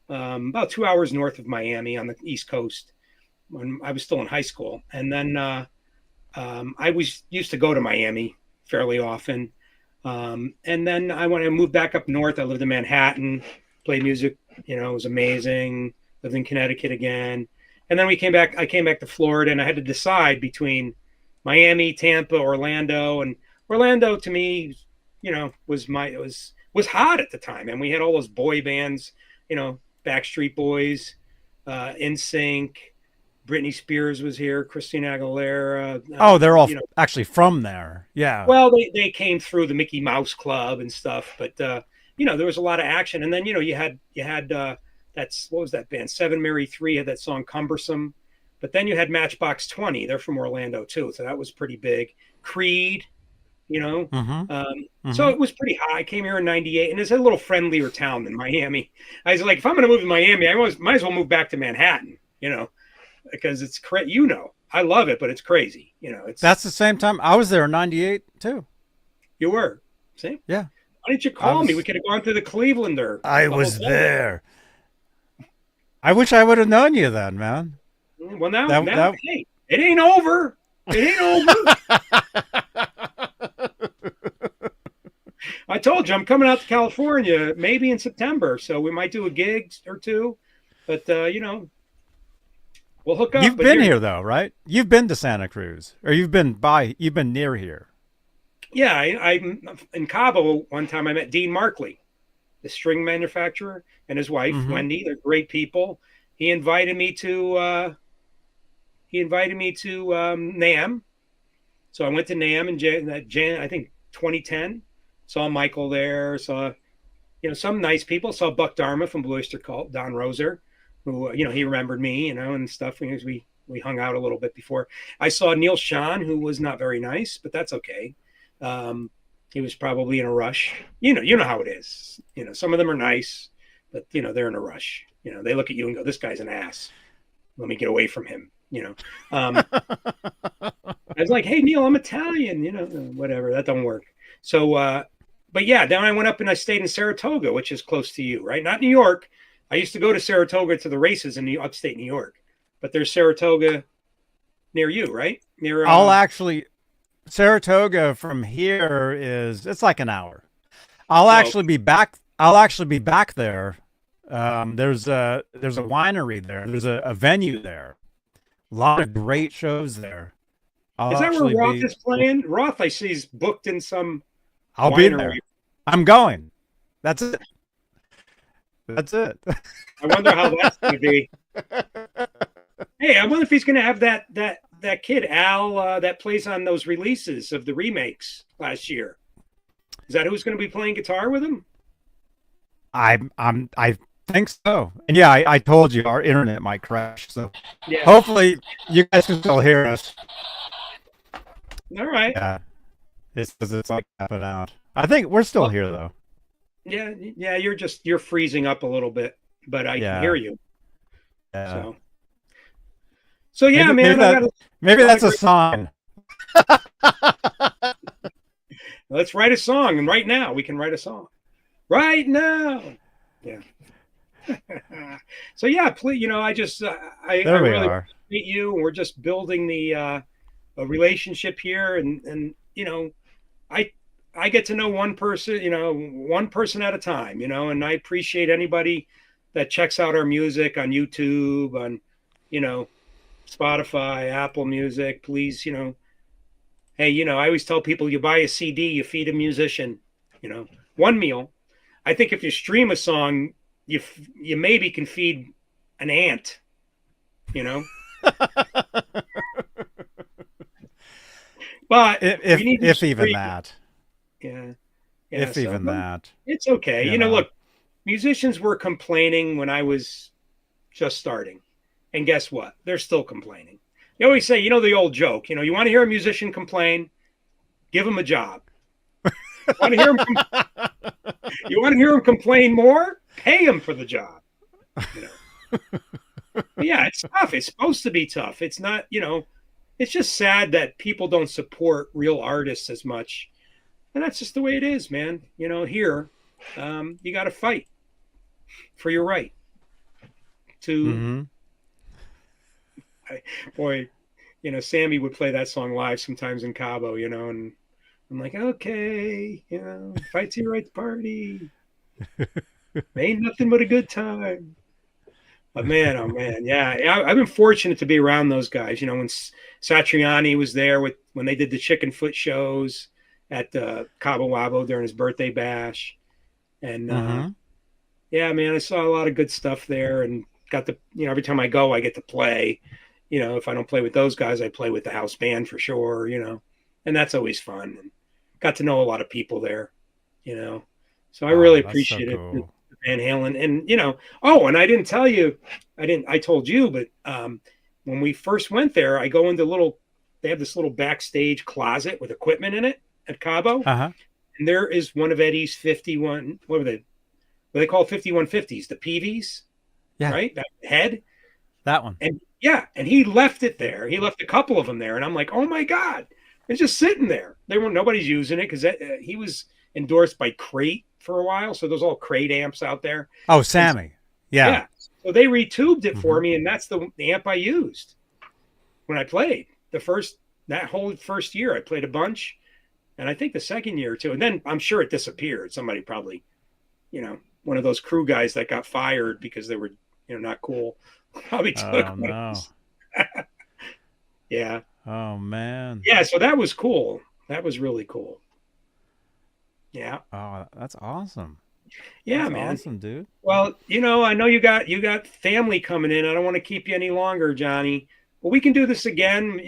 about 2 hours north of Miami on the East Coast, when I was still in high school. And then I used to go to Miami fairly often. And then when I moved back up north, I lived in Manhattan, played music, it was amazing. Lived in Connecticut again. And then I came back to Florida, and I had to decide between Miami, Tampa, Orlando. And Orlando to me, was hot at the time. And we had all those boy bands, Backstreet Boys, NSYNC, Britney Spears was here, Christina Aguilera. They're all actually from there. Yeah. Well, they came through the Mickey Mouse Club and stuff, but there was a lot of action. And then you had what was that band? 7 Mary 3 had that song Cumbersome, but then you had Matchbox 20. They're from Orlando too, so that was pretty big. Creed, so it was pretty high. I came here in '98, and it's a little friendlier town than Miami. I was like, if I'm going to move to Miami, I might as well move back to Manhattan, because it's I love it, but it's crazy. That's the same time I was there in '98 too. You were? See? Yeah. Why didn't you call me? We could have gone to the Clevelander. I was there. I wish I would have known you then, man. Well, now hey, it ain't over. It ain't over. I told you I'm coming out to California maybe in September, so we might do a gig or two. But we'll hook up. You've been here though, right? You've been to Santa Cruz, or you've been near here. Yeah, I'm in Cabo. One time I met Dean Markley, the string manufacturer, and his wife Wendy. They're great people. He invited me to NAMM. So I went to NAMM in I think 2010. Saw Michael there. Saw some nice people. Saw Buck Dharma from Blue Oyster Cult, Don Roser, who he remembered me, and stuff. We hung out a little bit before. I saw Neil Schon, who was not very nice, but that's okay. He was probably in a rush. You know how it is. Some of them are nice, but they're in a rush. They look at you and go, "This guy's an ass. Let me get away from him." I was like, "Hey, Neil, I'm Italian." Whatever. That don't work. So but yeah, then I went up and I stayed in Saratoga, which is close to you, right? Not New York. I used to go to Saratoga to the races in upstate New York, but there's Saratoga near you, right? Near I'll actually Saratoga from here it's like an hour. I'll actually be back. I'll actually be back there. There's a winery there. There's a venue there. A lot of great shows there. Is that where Roth is playing? Roth, I see, is booked in some. I'll be there. I'm going. That's it. That's it. I wonder how that's going to be. Hey, I wonder if he's going to have that kid Al that plays on those releases of the remakes last year. Is that who's going to be playing guitar with him? I think so. And yeah, I told you our internet might crash. So yeah. Hopefully you guys can still hear us. All right. Yeah. It's like tapping out. I think we're still here though. Yeah, you're freezing up a little bit, but I can hear you. Yeah. So yeah, maybe that's a sign. Let's write a song, and right now we can write a song. Right now. Yeah. So yeah, please, I just I really appreciate you, and we're just building the a relationship here, and I get to know one person at a time, and I appreciate anybody that checks out our music on YouTube, on, Spotify, Apple Music. Please, hey, I always tell people, you buy a CD, you feed a musician, one meal. I think if you stream a song, you maybe can feed an ant, But if even that. Yeah. If even that. It's okay. Look, musicians were complaining when I was just starting. And guess what? They're still complaining. They always say, the old joke, you want to hear a musician complain? Give him a job. You want to hear him complain more? Pay him for the job. Yeah, it's tough. It's supposed to be tough. It's not, it's just sad that people don't support real artists as much. And that's just the way it is, man. Here, you got to fight for your right to. Boy, Sammy would play that song live sometimes in Cabo, and I'm like, okay, fight to your right to party. Ain't nothing but a good time. But man, oh man, yeah, I've been fortunate to be around those guys. When Satriani was there when they did the Chicken Foot shows at Cabo Wabo during his birthday bash, and yeah, man, I saw a lot of good stuff there, and got to every time I go, I get to play. If I don't play with those guys, I play with the house band for sure. And that's always fun. And got to know a lot of people there. So I really appreciate it. Cool. Van Halen, and and I didn't tell you, I told you, but when we first went there, I go into they have this little backstage closet with equipment in it at Cabo, and there is one of Eddie's 51. What were they call 5150s? The PVs, right? That head, that one, and he left it there. He left a couple of them there, and I'm like, oh my god, it's just sitting there. Nobody's using it because he was endorsed by Crate for a while, so there's all Crate amps out there. Oh, Sammy, yeah. So they retubed it for me, and that's the amp I used when I played that whole first year. I played a bunch, and I think the second year too. And then I'm sure it disappeared. Somebody probably, one of those crew guys that got fired because they were, not cool, probably took one of those. Yeah. Oh man. Yeah. So that was cool. That was really cool. Yeah. Oh, that's awesome. Yeah, that's man. Awesome, dude. Well, I know you got family coming in. I don't want to keep you any longer, Johnny. But we can do this again.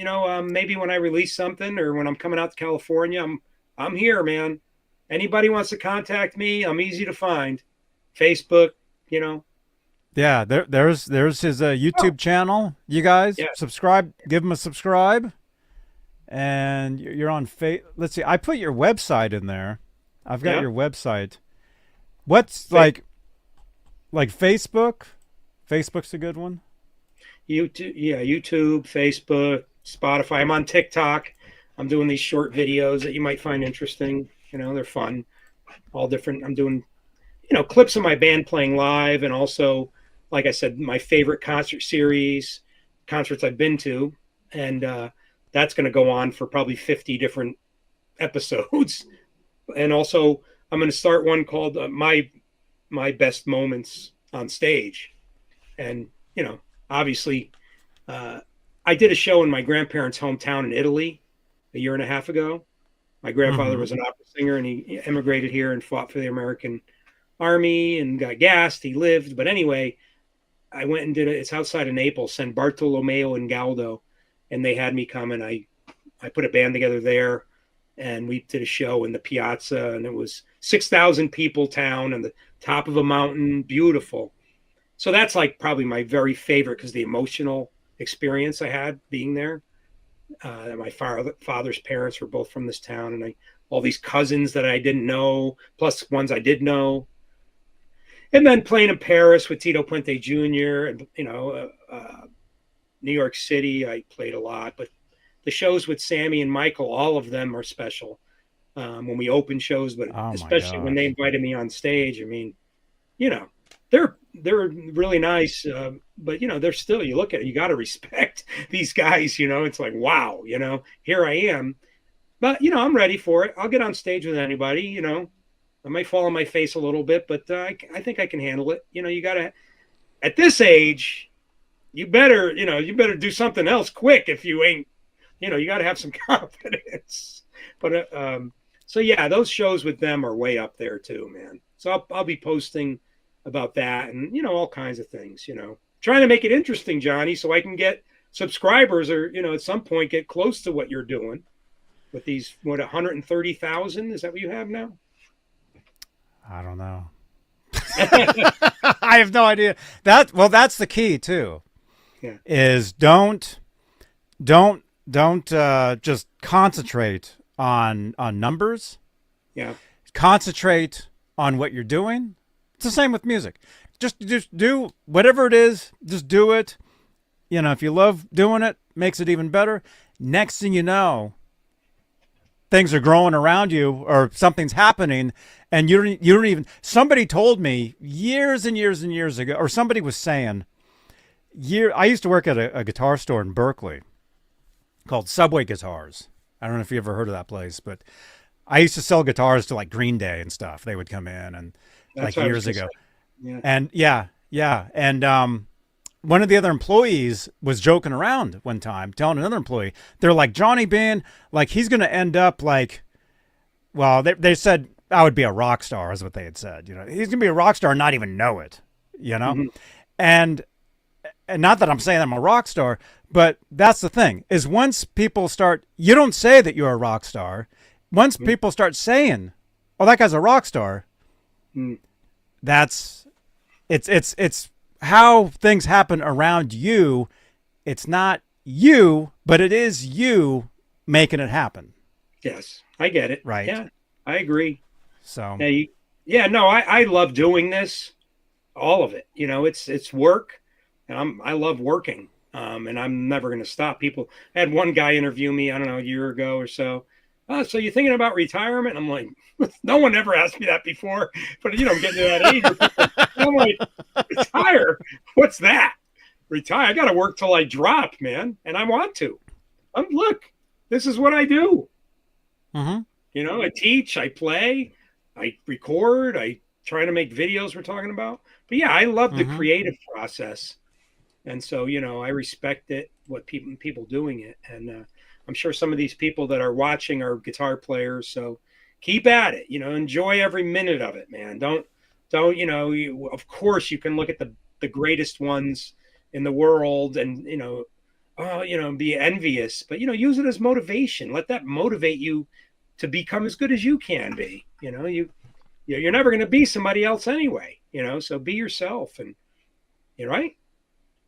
Maybe when I release something or when I'm coming out to California, I'm here, man. Anybody wants to contact me, I'm easy to find. Facebook, Yeah, there's his YouTube channel. You guys subscribe. Give him a subscribe. And you're on Let's see. I put your website in there. I've got your website. What's like Facebook? Facebook's a good one. YouTube, Facebook, Spotify. I'm on TikTok. I'm doing these short videos that you might find interesting. They're fun. all different. I'm doing, clips of my band playing live, and also, like I said, my favorite concert series, concerts I've been to, and that's going to go on for probably 50 different episodes. And also, I'm going to start one called my best moments on stage, and obviously, I did a show in my grandparents' hometown in Italy a year and a half ago. My grandfather was an opera singer, and he immigrated here and fought for the American Army and got gassed. He lived, but anyway, I went and did it. It's outside of Naples, San Bartolomeo and Galdo, and they had me come, and I put a band together there, and we did a show in the piazza, and it was 6,000 people town on the top of a mountain, beautiful. So that's like probably my very favorite, because the emotional experience I had being there. My father's parents were both from this town, and all these cousins that I didn't know, plus ones I did know. And then playing in Paris with Tito Puente Jr. and New York City, I played a lot. But the shows with Sammy and Michael, all of them are special. When we open shows, but especially when they invited me on stage, I mean, they're really nice, but they're still, you look at it, you got to respect these guys. It's like, wow, here I am, but I'm ready for it. I'll get on stage with anybody. I might fall on my face a little bit, but I think I can handle it. You gotta, at this age, you better do something else quick. If you ain't, you got to have some confidence. But so yeah, those shows with them are way up there too, man. So I'll be posting about that, and all kinds of things, trying to make it interesting, Johnny, so I can get subscribers, or at some point get close to what you're doing with these 130,000. Is that what you have now? I don't know. I have no idea. That's the key too. Yeah. Is don't just concentrate on numbers. Yeah. Concentrate on what you're doing. It's the same with music. Just do whatever it is. Just do it. If you love doing it, makes it even better. Next thing you know, things are growing around you, or something's happening, and you don't even. Somebody told me years and years and years ago, or somebody was saying, I used to work at a guitar store in Berkeley called Subway Guitars. I don't know if you ever heard of that place, but I used to sell guitars to like Green Day and stuff. They would come in, and like years ago. Yeah. And and one of the other employees was joking around one time, telling another employee, they're like, Johnny Bean, like he's going to end up like, well, they said I would be a rock star, is what they had said. He's going to be a rock star and not even know it, Mm-hmm. And not that I'm saying I'm a rock star, but that's the thing, is once people start, you don't say that you're a rock star. Once people start saying, oh, that guy's a rock star, that's it's how things happen around you. It's not you, but it is you making it happen. Yes, I get it. Right. Yeah, I agree. So I love doing this, all of it. It's work, and I love working. And I'm never going to stop. People, I had one guy interview me, I don't know, a year ago or so. Oh, so you're thinking about retirement? I'm like, no one ever asked me that before, but I'm getting to that age. I'm like, retire? What's that? Retire? I got to work till I drop, man. And I want to. Look, this is what I do. Mm-hmm. I teach, I play, I record, I try to make videos we're talking about. But yeah, I love the creative process. And so, I respect it, what people doing it. And I'm sure some of these people that are watching are guitar players. So keep at it, enjoy every minute of it, man. Don't, of course you can look at the greatest ones in the world and, be envious, but, use it as motivation. Let that motivate you to become as good as you can be. You're never going to be somebody else anyway, so be yourself. And you're right.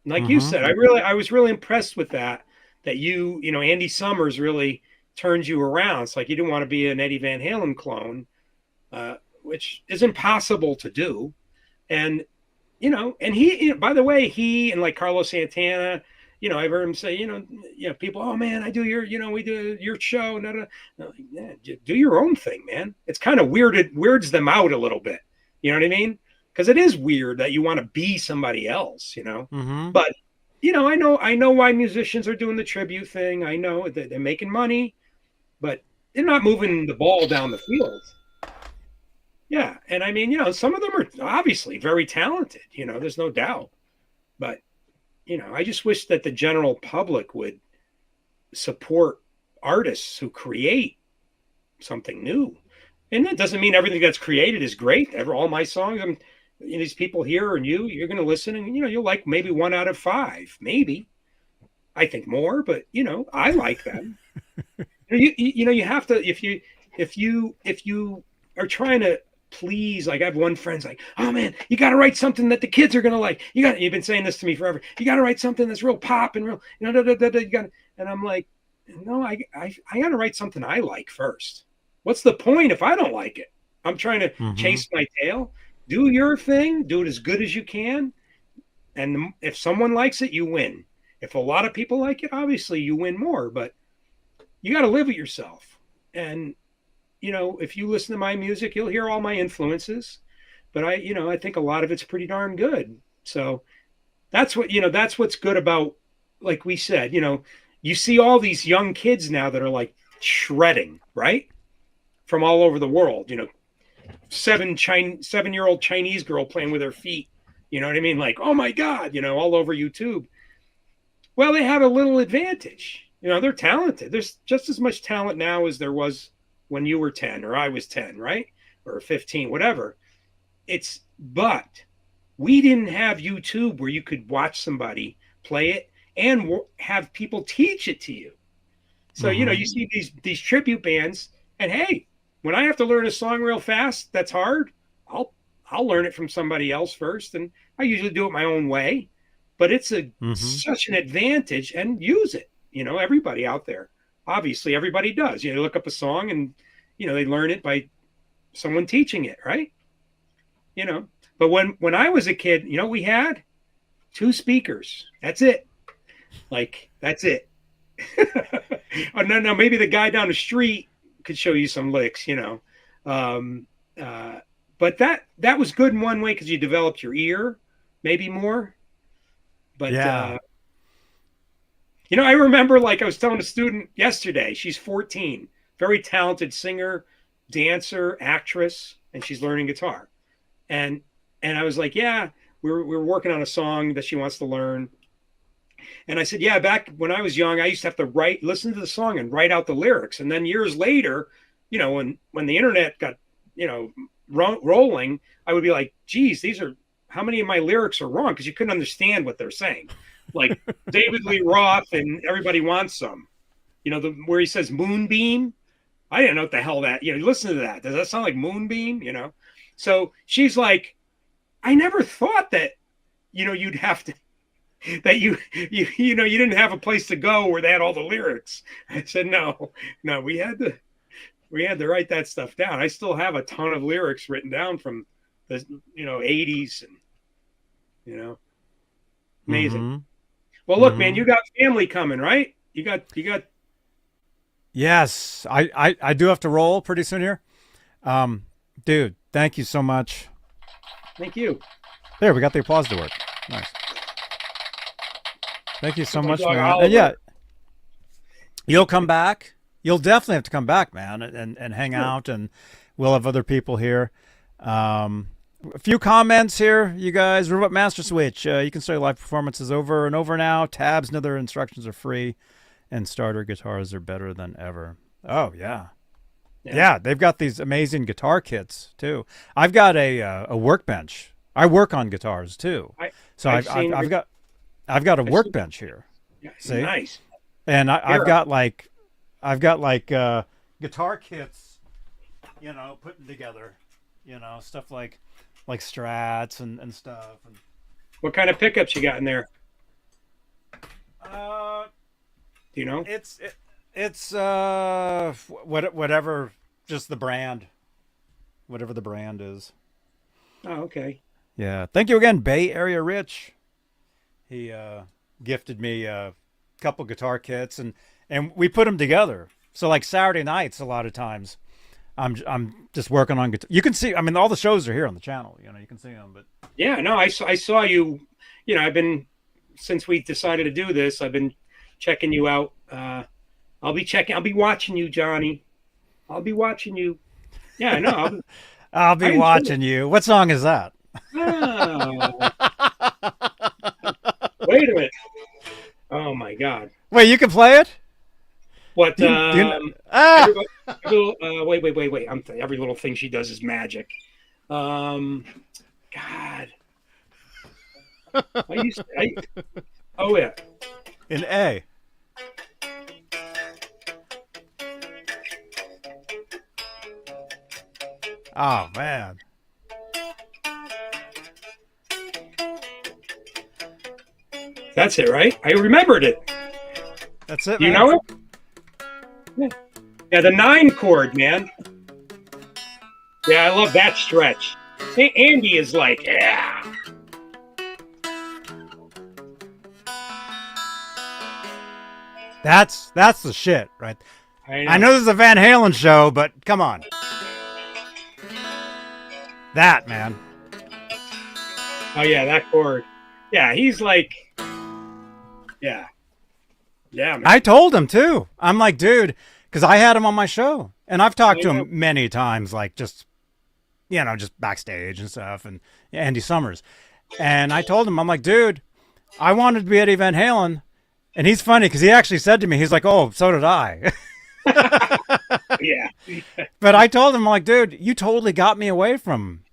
Like you said, I was really impressed with that Andy Summers really turned you around. It's like you didn't want to be an Eddie Van Halen clone, which is impossible to do. And, and he, by the way, he and like Carlos Santana, I've heard him say, people, oh man, I do we do your show. No, no. Like, yeah, do your own thing, man. It's kind of weird. It weirds them out a little bit. You know what I mean? Because it is weird that you want to be somebody else, Mm-hmm. But, I know why musicians are doing the tribute thing. I know that they're making money, but they're not moving the ball down the field. Yeah. And I mean, some of them are obviously very talented, there's no doubt. But, I just wish that the general public would support artists who create something new. And that doesn't mean everything that's created is great. All my songs, these people here and you're going to listen and, you'll like maybe 1 out of 5, maybe. I think more, but, I like them. You have to, if you are trying to please, like I have one friend's like, oh man, you got to write something that the kids are going to like. You've been saying this to me forever. You got to write something that's real pop and real, and I'm like, no, I got to write something I like first. What's the point if I don't like it? I'm trying to chase my tail. Do your thing. Do it as good as you can. And if someone likes it, you win. If a lot of people like it, obviously you win more. But you got to live with yourself. And, if you listen to my music, you'll hear all my influences. But I think a lot of it's pretty darn good. So that's what's good about, like we said, you see all these young kids now that are like shredding, right? From all over the world, 7-year-old Chinese girl playing with her feet. You know what I mean? Like, oh my God, all over YouTube. Well, they have a little advantage. They're talented. There's just as much talent now as there was when you were 10 or I was 10, right? Or 15, whatever. But we didn't have YouTube where you could watch somebody play it and have people teach it to you. So, you see these tribute bands, and hey, when I have to learn a song real fast, that's hard. I'll learn it from somebody else first, and I usually do it my own way. But it's such an advantage, and use it. Everybody out there, obviously, everybody does. They look up a song, and they learn it by someone teaching it, right? But when I was a kid, we had 2 speakers. That's it. Like that's it. Oh, no, maybe the guy down the street could show you some licks, but that was good in one way because you developed your ear, maybe more. But yeah. I remember, like I was telling a student yesterday, she's 14, very talented singer, dancer, actress, and she's learning guitar. And I was like, yeah, we're working on a song that she wants to learn. And I said, yeah, back when I was young, I used to have to listen to the song and write out the lyrics. And then years later, when the internet got, rolling, I would be like, geez, how many of my lyrics are wrong? Because you couldn't understand what they're saying. Like David Lee Roth and Everybody Wants Some, where he says moonbeam. I didn't know what the hell that, listen to that. Does that sound like moonbeam? So she's like, I never thought that, you'd have to, that you didn't have a place to go where they had all the lyrics. I said, no, we had to write that stuff down. I still have a ton of lyrics written down from the 80s and amazing. Well, look, man, you got family coming, right? You got. Yes, I do have to roll pretty soon here. Dude, thank you so much. Thank you. There, we got the applause to work. Nice. Thank you so much, man. And yeah, you'll come back. You'll definitely have to come back, man, and hang out, and we'll have other people here. A few comments here, you guys. Robot Master Switch. You can start your live performances over and over now. Tabs and other instructions are free, and starter guitars are better than ever. Oh, yeah. Yeah, they've got these amazing guitar kits, too. I've got a workbench. I work on guitars, too. I've got a workbench here. Yeah, see? Nice. And I've got guitar kits, putting together, stuff like Strats and stuff. And what kind of pickups you got in there? Do you know? It's whatever, just the brand, whatever the brand is. Oh, okay. Yeah. Thank you again, Bay Area Rich. He gifted me a couple guitar kits, and we put them together. So like Saturday nights, a lot of times, I'm just working on guitar. You can see, I mean, all the shows are here on the channel. You know, you can see them. But yeah, no, I saw you. You know, I've been since we decided to do this. I've been checking you out. I'll be watching you, Johnny. I'll be watching you. Yeah, no, I'll be watching you. What song is that? Oh. Wait a minute. Oh my God. Wait, you can play it? What? Wait. Every little thing she does is magic. God. Oh yeah. In A. Oh man. That's it, right? I remembered it. That's it. Do you man. know it? Yeah, the 9 chord, man. Yeah, I love that stretch. Andy is like, yeah. That's the shit, right? I know this is a Van Halen show, but come on. That, man. Oh yeah, that chord. Yeah, he's like, yeah, man. I told him too. I'm like, dude, because I had him on my show, and I've talked to him many times, like just, you know, just backstage and stuff, and Andy Summers. And I told him, I'm like, dude, I wanted to be Eddie Van Halen, and he's funny because he actually said to me, he's like, oh, so did I. Yeah. But I told him, I'm like, dude, you totally got me away from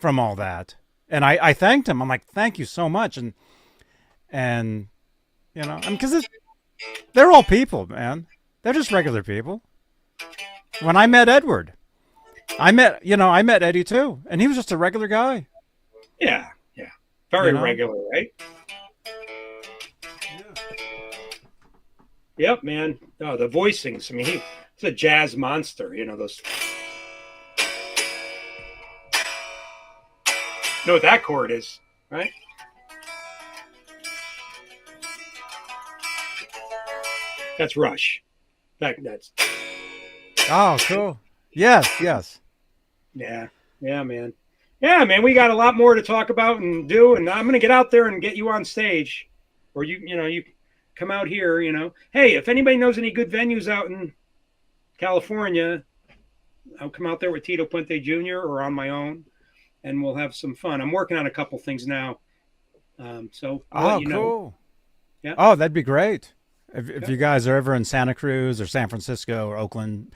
all that. And I thanked him. I'm like, thank you so much. And you know, because they're all people, man. They're just regular people. When I met Edward, I met Eddie too, and he was just a regular guy. Yeah, yeah. Very regular, right? Yep, man. Oh, the voicings. I mean, he's a jazz monster. You know those. You know what that chord is, right? That's Rush. That's. Oh, cool. Yes, yes. Yeah, man. Yeah, man. We got a lot more to talk about and do, and I'm gonna get out there and get you on stage, or you come out here. You know, hey, if anybody knows any good venues out in California, I'll come out there with Tito Puente Jr. or on my own, and we'll have some fun. I'm working on a couple things now, so I'll let you know. Cool. Yeah. Oh, that'd be great. If you guys are ever in Santa Cruz or San Francisco or Oakland,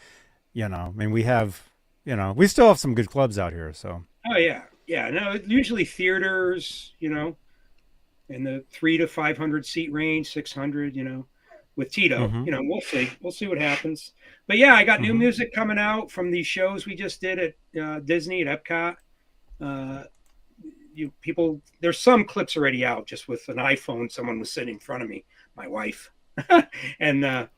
you know, I mean, we still have some good clubs out here. So. Oh yeah, yeah. No, usually theaters, you know, in the 300 to 500 seat range, 600, you know, with Tito. You know, we'll see what happens. But yeah, I got new music coming out from these shows we just did at Disney at Epcot. There's some clips already out just with an iPhone. Someone was sitting in front of me, my wife, and I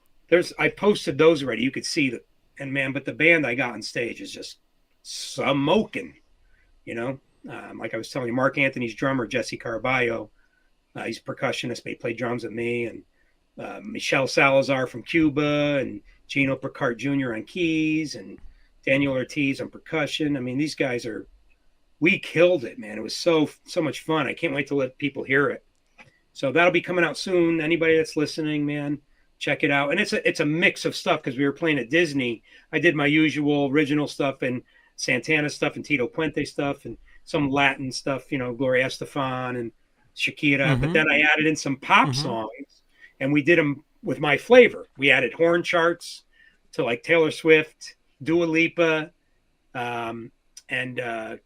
posted those already. You could see but the band I got on stage is just smoking, you know. Like I was telling you, Mark Anthony's drummer, Jesse Caraballo, he's a percussionist, but he played drums with me, and Michelle Salazar from Cuba, and Gino Picard Jr. on keys, and Daniel Ortiz on percussion. I mean, these guys we killed it, man. It was so much fun. I can't wait to let people hear it. So that'll be coming out soon. Anybody that's listening, man, check it out. And it's a mix of stuff because we were playing at Disney. I did my usual original stuff and Santana stuff and Tito Puente stuff and some Latin stuff, you know, Gloria Estefan and Shakira. But then I added in some pop songs, and we did them with my flavor. We added horn charts to like Taylor Swift, Dua Lipa, and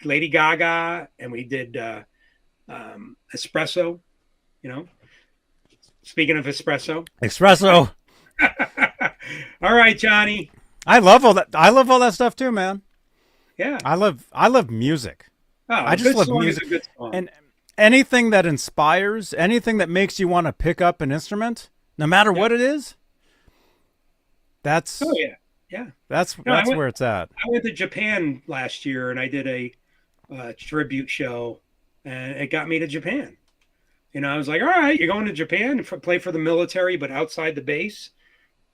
Lady Gaga, and we did espresso, you know. Speaking of espresso. All right, Johnny. I love all that stuff too, man. Yeah. I love music. Oh, I just love music. Good song. And anything that inspires, anything that makes you want to pick up an instrument, no matter what it is. That's That's where it's at. I went to Japan last year and I did a tribute show, and it got me to Japan. I was like, all right, you're going to Japan to play for the military, but outside the base,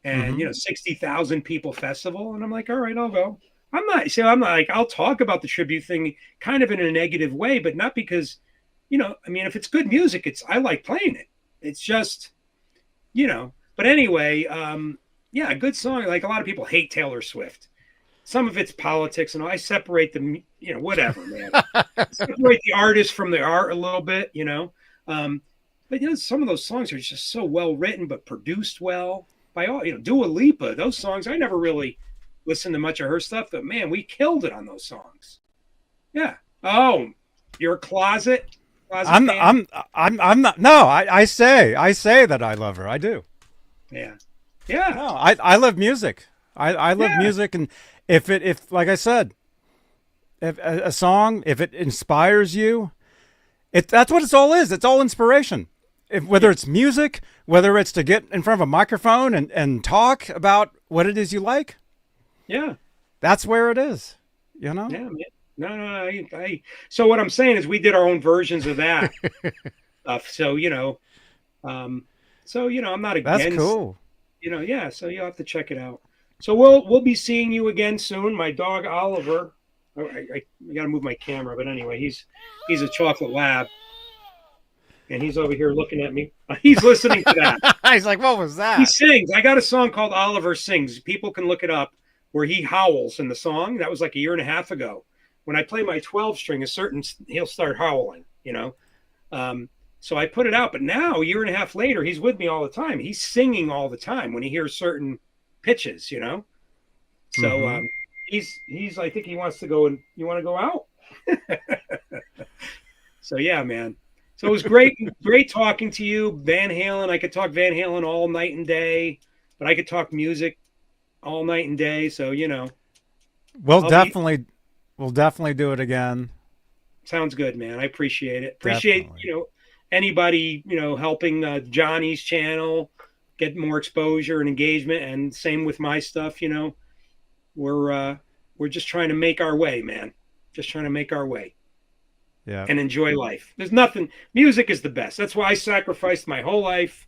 and 60,000 people festival. And I'm like, all right, I'll go. I'm not like, I'll talk about the tribute thing kind of in a negative way, but not because, if it's good music, I like playing it. It's just, but anyway, a good song. Like, a lot of people hate Taylor Swift. Some of it's politics, and I separate them, whatever, man. Separate the artist from the art a little bit, but some of those songs are just so well written, but produced well by all, Dua Lipa. Those songs, I never really listened to much of her stuff, but man, we killed it on those songs. Yeah. Oh, you're a closet I'm fan? I'm not. No, I say that I love her. I do. Yeah. Yeah. No, I love music. I love music, and if like I said, if a song, if it inspires you, that's what it's all is. It's all inspiration. Whether it's music, whether it's to get in front of a microphone and talk about what it is you like. Yeah. That's where it is. Yeah, man. No. So what I'm saying is, we did our own versions of that stuff. So, I'm not against. That's cool. Yeah. So you'll have to check it out. So we'll be seeing you again soon. My dog Oliver. I got to move my camera, but anyway, he's a chocolate lab, and he's over here looking at me. He's listening to that. He's like, "What was that?" He sings. I got a song called Oliver Sings. People can look it up, where he howls in the song. That was like a year and a half ago. When I play my 12 string, he'll start howling. So I put it out. But now, a year and a half later, he's with me all the time. He's singing all the time when he hears certain pitches. So. He's I think he wants to go, and you want to go out? So yeah, man. So it was great talking to you. Van Halen. I could talk Van Halen all night and day, but I could talk music all night and day. So we'll definitely do it again. Sounds good, man. I appreciate it. Appreciate anybody helping Johnny's channel get more exposure and engagement, and same with my stuff. We're just trying to make our way, man. Just trying to make our way. Yeah. And enjoy life. There's nothing. Music is the best. That's why I sacrificed my whole life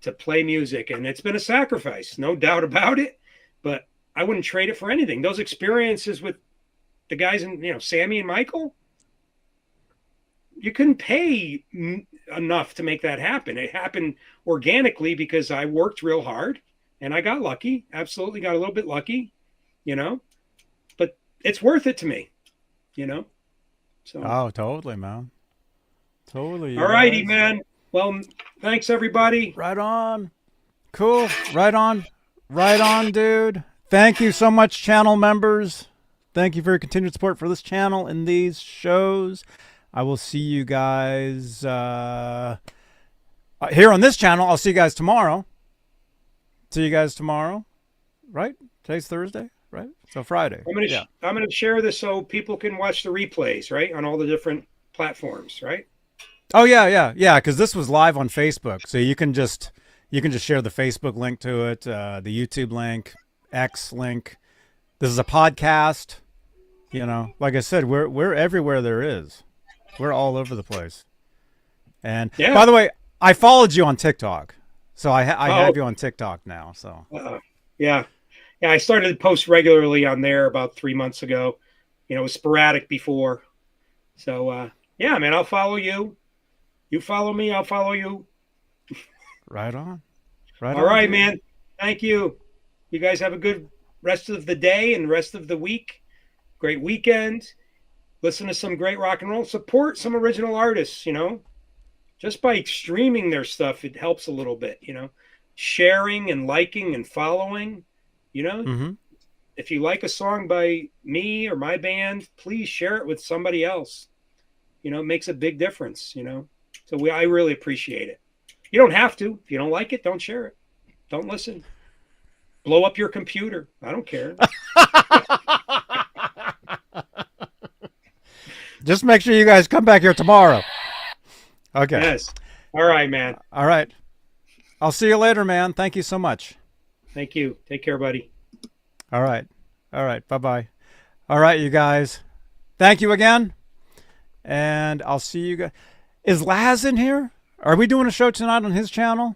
to play music, and it's been a sacrifice, no doubt about it. But I wouldn't trade it for anything. Those experiences with the guys in, Sammy and Michael, you couldn't pay enough to make that happen. It happened organically because I worked real hard, and I got lucky. Absolutely got a little bit lucky. But it's worth it to me, So. Oh, totally, man. Totally. All righty, man. Well, thanks everybody. Right on. Cool. Right on, dude. Thank you so much, channel members. Thank you for your continued support for this channel and these shows. I will see you guys here on this channel. I'll see you guys tomorrow. Right? Today's Thursday. Right? So Friday. I'm gonna share this so people can watch the replays, right? On all the different platforms, right? Oh yeah. Because this was live on Facebook, so you can just share the Facebook link to it, the YouTube link, X link. This is a podcast. Like I said, we're everywhere there is. We're all over the place. And by the way, I followed you on TikTok, so I have you on TikTok now. So yeah. Yeah, I started to post regularly on there about 3 months ago. It was sporadic before. So, yeah, man, I'll follow you. You follow me, I'll follow you. Right on. All right, man. Thank you. You guys have a good rest of the day and rest of the week. Great weekend. Listen to some great rock and roll. Support some original artists, Just by streaming their stuff, it helps a little bit, Sharing and liking and following. If you like a song by me or my band, please share it with somebody else. It makes a big difference, So I really appreciate it. You don't have to. If you don't like it, don't share it. Don't listen. Blow up your computer. I don't care. Just make sure you guys come back here tomorrow. Okay. Yes. All right, man. All right. I'll see you later, man. Thank you so much. Thank you. Take care, buddy. All right. Bye-bye. All right, you guys. Thank you again. And I'll see you guys. Is Laz in here? Are we doing a show tonight on his channel?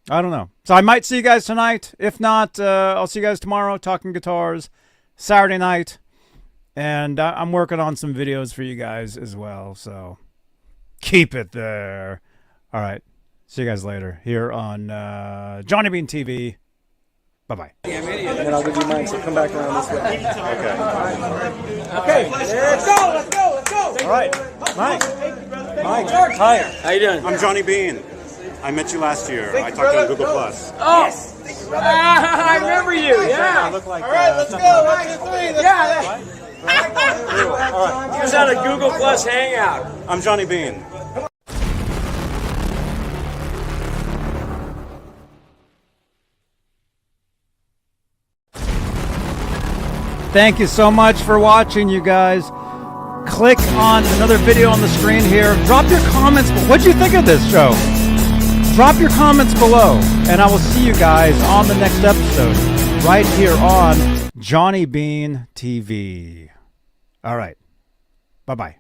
I don't know. So I might see you guys tonight. If not, I'll see you guys tomorrow talking guitars, Saturday night. And I'm working on some videos for you guys as well. So keep it there. All right. See you guys later here on Johnny Bean TV. Bye-bye. And then I'll give you mine, so come back around this way. Okay, let's go, let's go, let's go. All right, Mike. Hi. How you doing? I'm Johnny Bean. I met you last year. I talked to you on Google Plus. Oh, I remember you. Yeah. Look like, All right, let's go. 1, 2, 3. Yeah. all right. He was on a Google Plus hangout. I'm Johnny Bean. Thank you so much for watching, you guys. Click on another video on the screen here. Drop your comments. What'd you think of this show? Drop your comments below, and I will see you guys on the next episode right here on Johnny Bean TV. All right. Bye-bye.